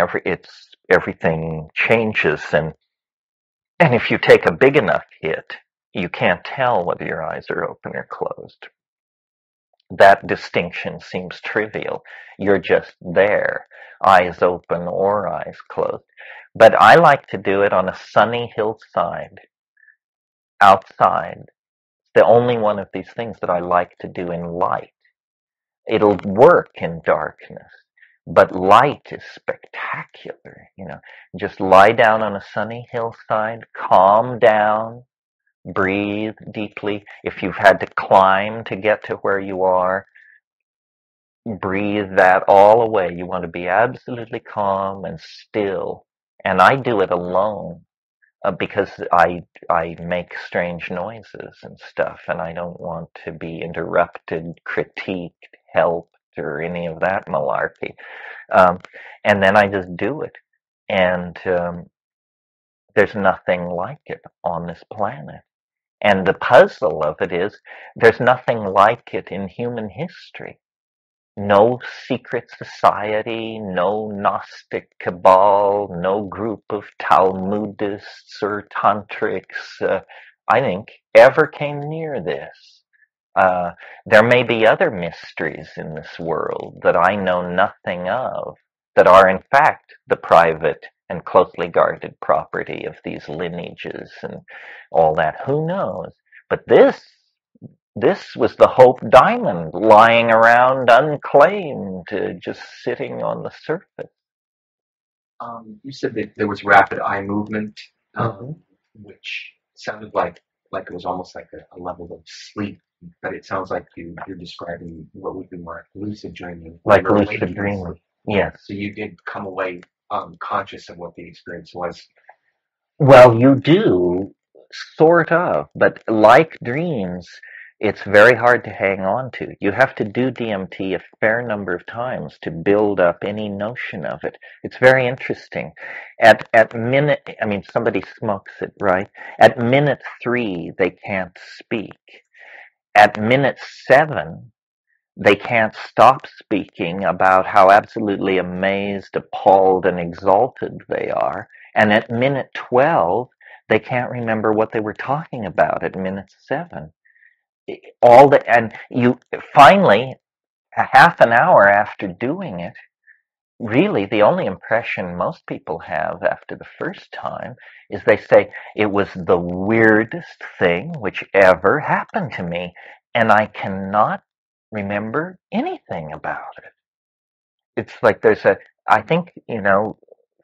everything changes, and if you take a big enough hit, you can't tell whether your eyes are open or closed. That distinction seems trivial. You're just there, eyes open or eyes closed. But I like to do it on a sunny hillside, outside. It's the only one of these things that I like to do in light. It'll work in darkness, but light is spectacular, you know. Just lie down on a sunny hillside, calm down, breathe deeply. If you've had to climb to get to where you are, breathe that all away. You want to be absolutely calm and still and I do it alone because I make strange noises and stuff, and I don't want to be interrupted, critiqued, helped, or any of that malarkey. Um, and then I just do it, and there's nothing like it on this planet. And the puzzle of it is there's nothing like it in human history. No secret society, no Gnostic cabal, no group of Talmudists or tantrics, I think, ever came near this. There may be other mysteries in this world that I know nothing of, that are in fact the private and closely guarded property of these lineages and all that. Who knows? But this was the Hope Diamond lying around unclaimed, just sitting on the surface. You said that there was rapid eye movement, Mhm. which sounded like it was almost like a level of sleep. But it sounds like you're describing what would be more lucid dreaming. Like You're lucid awakening. dreaming. Yes. So you did come away conscious of what the experience was. Well, you do, sort of, but like dreams, it's very hard to hang on to. You have to do DMT a fair number of times to build up any notion of it. It's very interesting. At minute, I mean, somebody smokes it, right? At minute 3, they can't speak. At minute 7, they can't stop speaking about how absolutely amazed, appalled, and exalted they are. And at minute 12, they can't remember what they were talking about at minute 7. And you finally, a half an hour after doing it, really the only impression most people have after the first time is they say it was the weirdest thing which ever happened to me, and I cannot remember anything about it. It's like I think,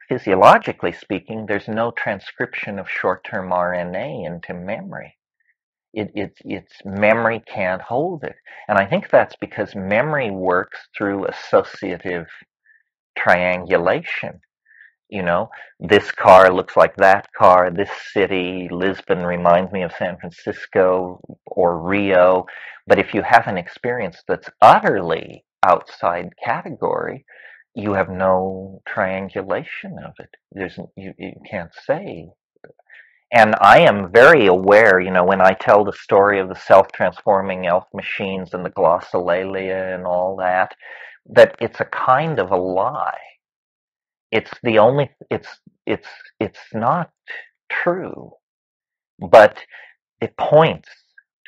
physiologically speaking, there's no transcription of short-term RNA into memory. It's memory can't hold it. And I think that's because memory works through associative triangulation. You know, this car looks like that car, this city, Lisbon reminds me of San Francisco or Rio. But if you have an experience that's utterly outside category, you have no triangulation of it. You can't say. And I am very aware, when I tell the story of the self-transforming elf machines and the glossolalia and all that, that it's a kind of a lie. It's the only it's not true, but it points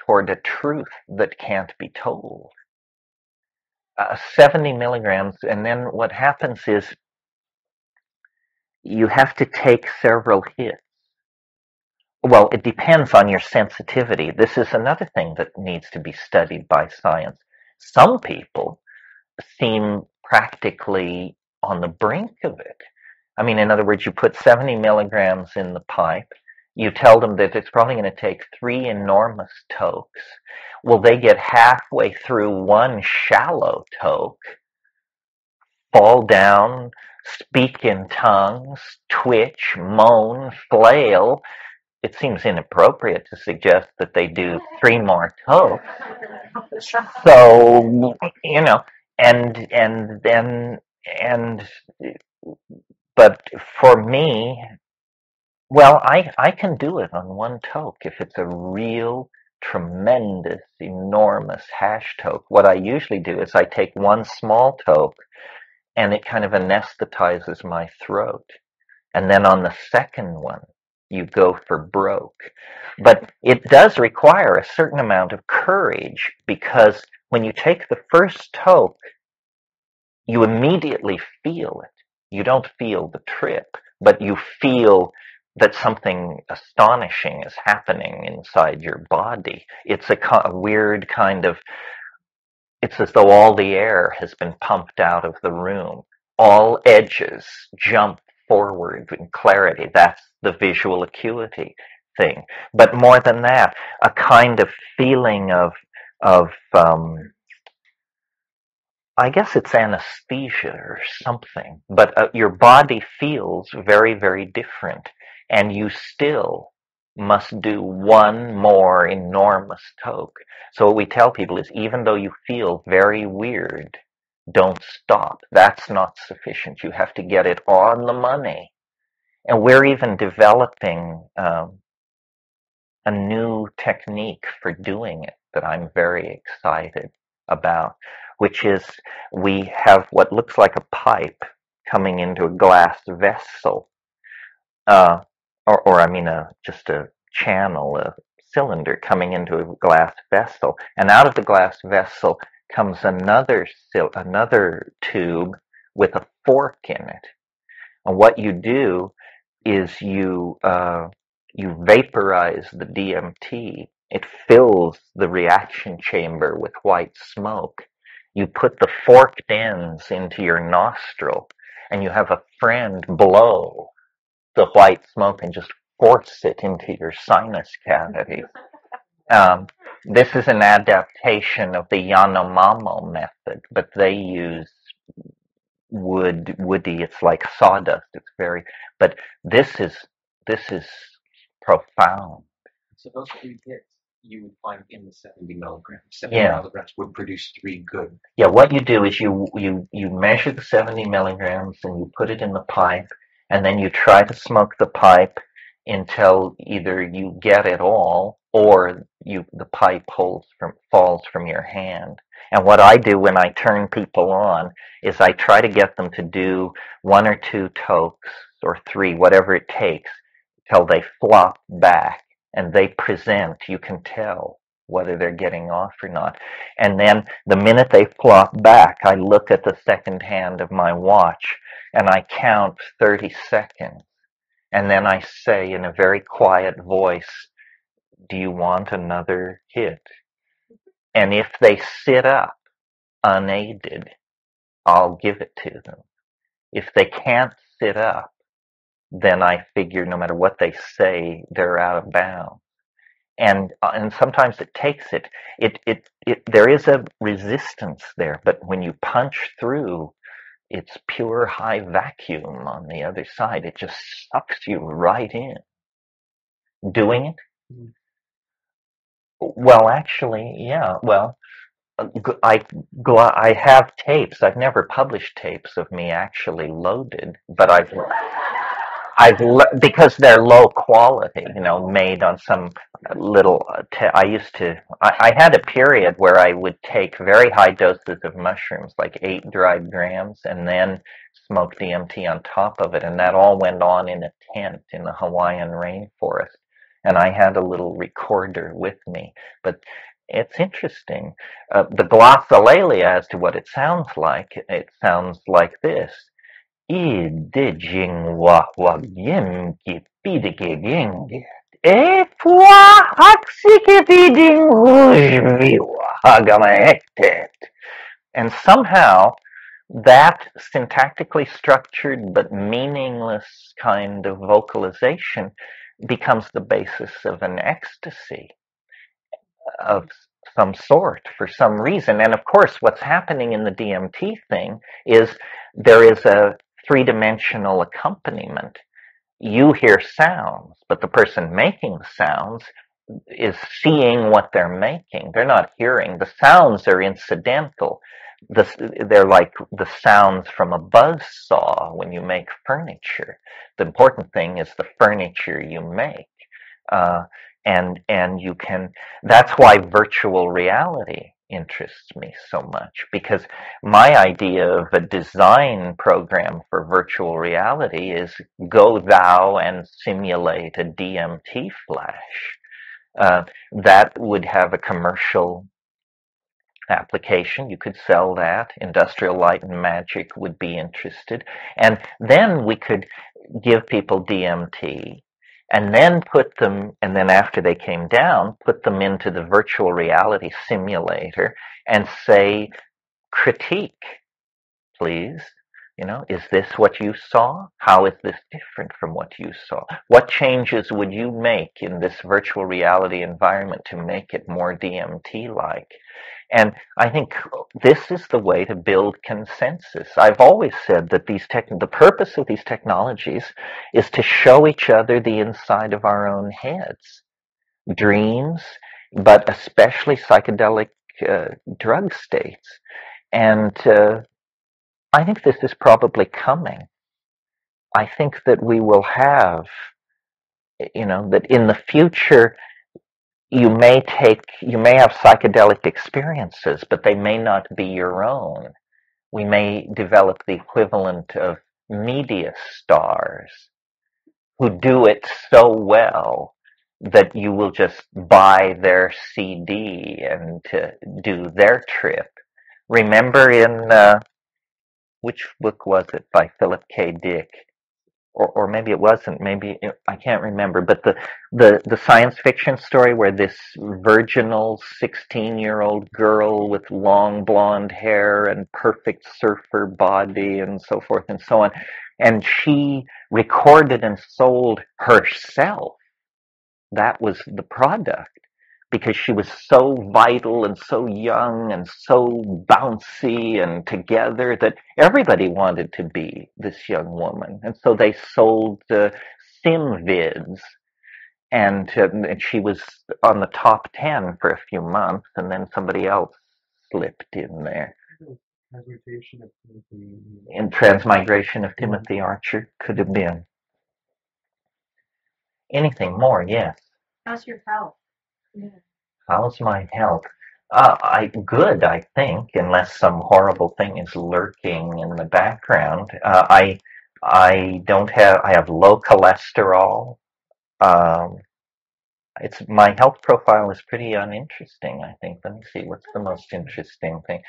toward a truth that can't be told. 70 milligrams, and then what happens is you have to take several hits. Well, it depends on your sensitivity. This is another thing that needs to be studied by science. Some people seem practically on the brink of it. I mean, in other words, you put 70 milligrams in the pipe. You tell them that it's probably going to take 3 enormous tokes. Well, they get halfway through one shallow toke, fall down, speak in tongues, twitch, moan, flail. It seems inappropriate to suggest that they do 3 more tokes. So, and then, and, but for me, well, I can do it on one toke if it's a real tremendous, enormous hash toke. What I usually do is I take one small toke and it kind of anesthetizes my throat. And then on the second one, you go for broke. But it does require a certain amount of courage because when you take the first toke, you immediately feel it. You don't feel the trip, but you feel that something astonishing is happening inside your body. It's a weird kind of, it's as though all the air has been pumped out of the room. All edges jump forward in clarity. That's the visual acuity thing. But more than that, a kind of feeling of I guess it's anesthesia or something, but your body feels very, very different, and you still must do one more enormous toke. So what we tell people is, even though you feel very weird, don't stop. That's not sufficient. You have to get it on the money. And we're even developing a new technique for doing it that I'm very excited about, which is we have what looks like a pipe coming into a glass vessel, uh, or I mean, just a channel, a cylinder coming into a glass vessel, and out of the glass vessel comes another tube with a fork in it. And what you do is you vaporize the DMT. It fills the reaction chamber with white smoke. You put the forked ends into your nostril, and you have a friend blow the white smoke and just force it into your sinus cavity. Um, this is an adaptation of the Yanomamo method, but they use woody. It's like sawdust. It's very, but this is profound. So those 3 hits you would find in the 70 milligrams. 70 Yeah. milligrams would produce 3 good. Yeah, what you do is you measure the 70 milligrams and you put it in the pipe, and then you try to smoke the pipe until either you get it all or the pipe falls from your hand. And what I do when I turn people on is I try to get them to do 1 or 2 tokes or 3, whatever it takes, till they flop back and they present. You can tell whether they're getting off or not. And then the minute they flop back, I look at the second hand of my watch and I count 30 seconds. And then I say in a very quiet voice, do you want another hit? And if they sit up unaided, I'll give it to them. If they can't sit up, then I figure no matter what they say, they're out of bounds. And sometimes it takes it. There is a resistance there, but when you punch through, it's pure high vacuum on the other side. It just sucks you right in. Doing it? Well, actually, yeah. Well, I have tapes. I've never published tapes of me actually loaded, but because they're low quality, made on some little. I had a period where I would take very high doses of mushrooms, like 8 dried grams, and then smoke DMT on top of it, and that all went on in a tent in the Hawaiian rainforest. And I had a little recorder with me, but it's interesting. The glossolalia as to what it sounds like this. I de jing wa wa gim ki pidike ging. E fwa haksike piding hujmi wa hagamaektet. And somehow that syntactically structured but meaningless kind of vocalization becomes the basis of an ecstasy of some sort for some reason. And of course, what's happening in the DMT thing is there is a 3-dimensional accompaniment. You hear sounds, but the person making sounds is seeing what they're making. They're not hearing. The sounds are incidental. They're like the sounds from a buzz saw when you make furniture. The important thing is the furniture you make. Uh, and you can, that's why virtual reality interests me so much, because my idea of a design program for virtual reality is go thou and simulate a DMT flash. That would have a commercial application. You could sell that. Industrial Light and Magic would be interested. And then we could give people DMT and then and then after they came down, put them into the virtual reality simulator and say, critique, please. Is this what you saw? How is this different from what you saw? What changes would you make in this virtual reality environment to make it more DMT-like? And I think this is the way to build consensus. I've always said that the purpose of these technologies is to show each other the inside of our own heads, dreams, but especially psychedelic drug states. And I think this is probably coming. I think that we will have, that in the future you may have psychedelic experiences, but they may not be your own. We may develop the equivalent of media stars who do it so well that you will just buy their CD and do their trip. Remember in which book was it by Philip K. Dick? Or maybe it wasn't. I can't remember. But the science fiction story where this virginal 16-year-old girl with long blonde hair and perfect surfer body and so forth and so on, and she recorded and sold herself. That was the product because she was so vital and so young and so bouncy and together that everybody wanted to be this young woman. And so they sold sim vids, and she was on the top 10 for a few months, and then somebody else slipped in there. Transmutation of Timothy. In Transmigration of Timothy Archer could have been. Anything more, yes. How's your health? Yeah. How's my health? Good, I think, unless some horrible thing is lurking in the background. I don't have. I have low cholesterol. Um, it's my health profile is pretty uninteresting. I think. Let me see. What's the most interesting thing?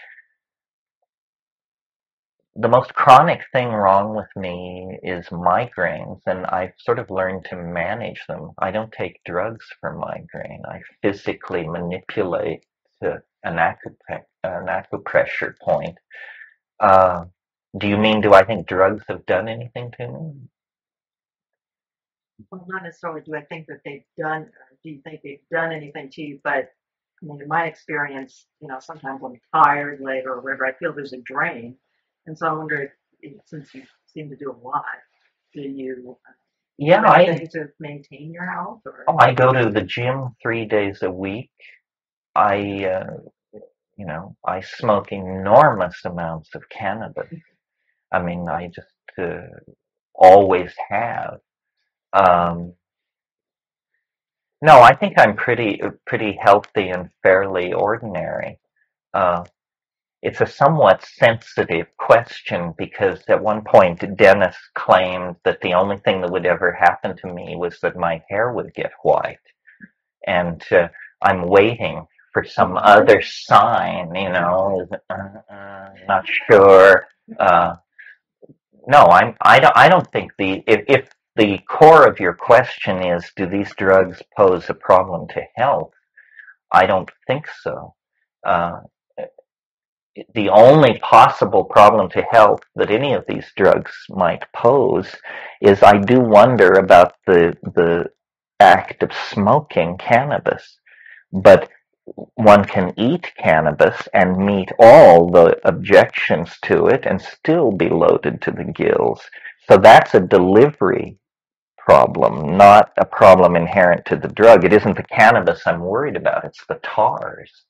The most chronic thing wrong with me is migraines, and I've sort of learned to manage them. I don't take drugs for migraine. I physically manipulate an acupressure point. Uh, do you mean, do I think drugs have done anything to me? Well, not necessarily do I think that they've done, or do you think they've done anything to you, but I mean, in my experience, sometimes I'm tired later or whatever, I feel there's a drain. And so I wonder, since you seem to do a lot, do you Yeah, do anything to maintain your health? Or? I go to the gym 3 days a week. I, I smoke enormous amounts of cannabis. I mean, I just always have. Um, no, I think I'm pretty healthy and fairly ordinary. Uh, it's a somewhat sensitive question because at one point Dennis claimed that the only thing that would ever happen to me was that my hair would get white, and I'm waiting for some other sign. Not sure. No, I don't think if the core of your question is, do these drugs pose a problem to health? I don't think so. Uh, the only possible problem to health that any of these drugs might pose is I do wonder about the act of smoking cannabis. But one can eat cannabis and meet all the objections to it and still be loaded to the gills. So that's a delivery problem, not a problem inherent to the drug. It isn't the cannabis I'm worried about, it's the tars.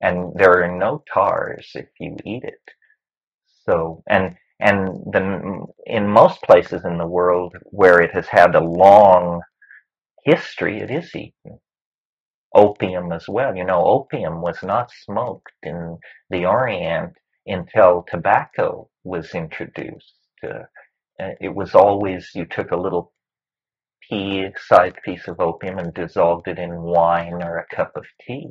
And there are no tars if you eat it. So, and then in most places in the world where it has had a long history, it is eaten. Opium as well. Opium was not smoked in the Orient until tobacco was introduced. It was always, you took a little pea-sized piece of opium and dissolved it in wine or a cup of tea.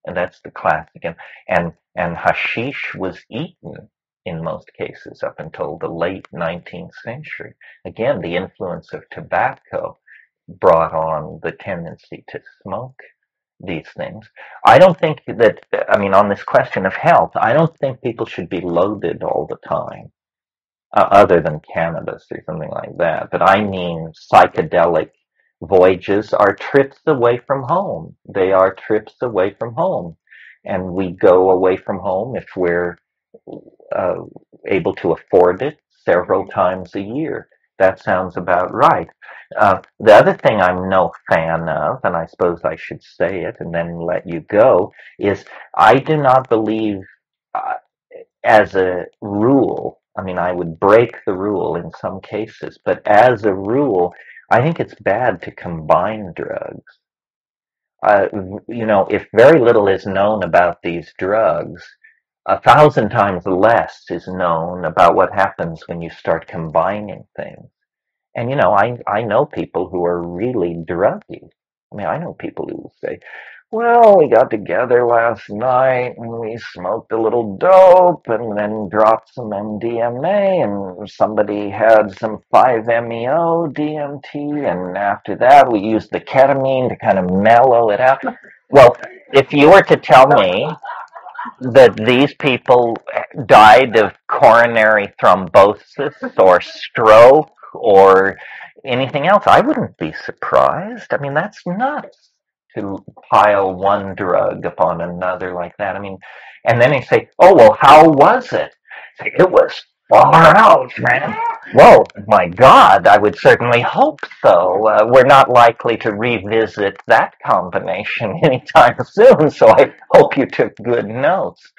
And that's the classic. And hashish was eaten in most cases up until the late 19th century. Again, the influence of tobacco brought on the tendency to smoke these things. I don't think on this question of health, I don't think people should be loaded all the time. other than cannabis or something like that. But I mean psychedelic voyages are trips away from home. They are trips away from home. And we go away from home if we're uh, able to afford it several times a year. That sounds about right. The other thing I'm no fan of, and I suppose I should say it and then let you go, is I do not believe, uh, as a rule, I mean, I would break the rule in some cases, but as a rule, I think it's bad to combine drugs. Uh, if very little is known about these drugs, 1,000 times less is known about what happens when you start combining things. And I know people who are really druggy. I mean, I know people who say, "Well, we got together last night and we smoked a little dope and then dropped some MDMA and somebody had some 5-MeO DMT and after that we used the ketamine to kind of mellow it out." Well, if you were to tell me that these people died of coronary thrombosis or stroke or anything else, I wouldn't be surprised. I mean, that's nuts to pile one drug upon another like that. I mean, and then they say, "Oh, well, how was it?" Say, "It was far out, man." Well, my God, I would certainly hope so. We're not likely to revisit that combination anytime soon, so I hope you took good notes.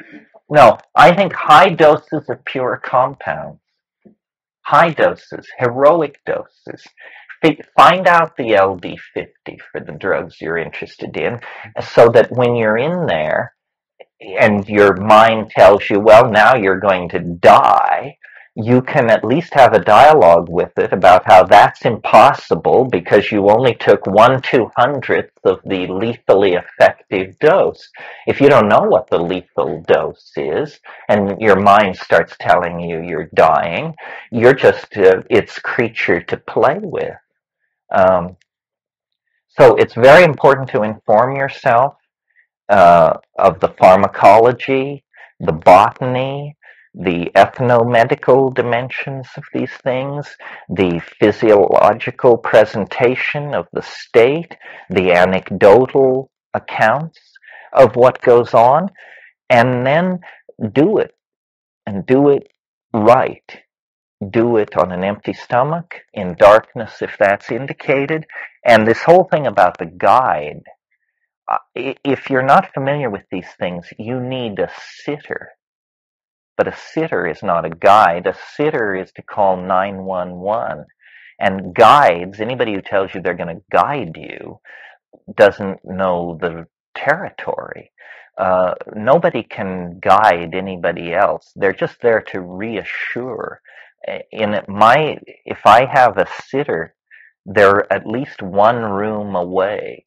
No, I think high doses of pure compounds, high doses, heroic doses. Find out the LD50 for the drugs you're interested in so that when you're in there, and your mind tells you, well, now you're going to die, you can at least have a dialogue with it about how that's impossible because you only took 1/200th of the lethally effective dose. If you don't know what the lethal dose is and your mind starts telling you you're dying, you're just its creature to play with. Um, so it's very important to inform yourself of the pharmacology, the botany, the ethnomedical dimensions of these things, the physiological presentation of the state, the anecdotal accounts of what goes on, and then do it and do it right. Do it on an empty stomach, in darkness if that's indicated. And this whole thing about the guide, if you're not familiar with these things, you need a sitter. But a sitter is not a guide. A sitter is to call 911. And guides, anybody who tells you they're going to guide you, doesn't know the territory. Nobody can guide anybody else. They're just there to reassure. If I have a sitter, they're at least one room away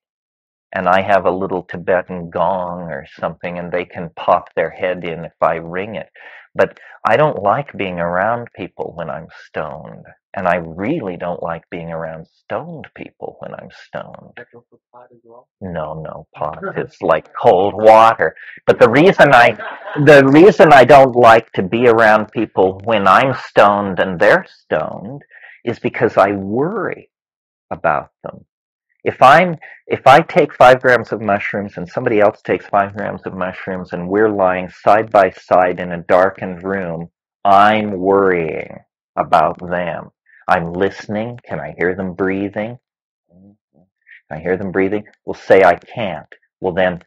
and I have a little Tibetan gong or something, and they can pop their head in if I ring it. But I don't like being around people when I'm stoned, and I really don't like being around stoned people when I'm stoned. No, no, pot. It's like cold water. But the reason I don't like to be around people when I'm stoned and they're stoned is because I worry about them. If I take 5 grams of mushrooms and somebody else takes 5 grams of mushrooms and we're lying side by side in a darkened room, I'm worrying about them. I'm listening. Can I hear them breathing? Can I hear them breathing? Well, say I can't. Well, then,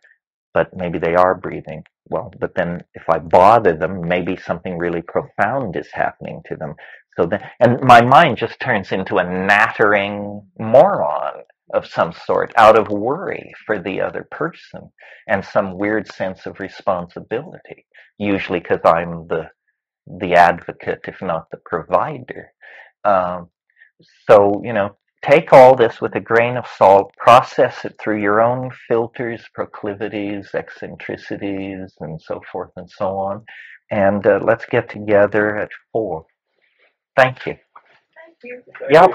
but maybe they are breathing. Well, but then if I bother them, maybe something really profound is happening to them. So then, and my mind just turns into a nattering moron of some sort out of worry for the other person and some weird sense of responsibility, usually because I'm the advocate, if not the provider. Um, so, take all this with a grain of salt, process it through your own filters, proclivities, eccentricities, and so forth and so on. And let's get together at 4. Thank you. Thank you. Yep.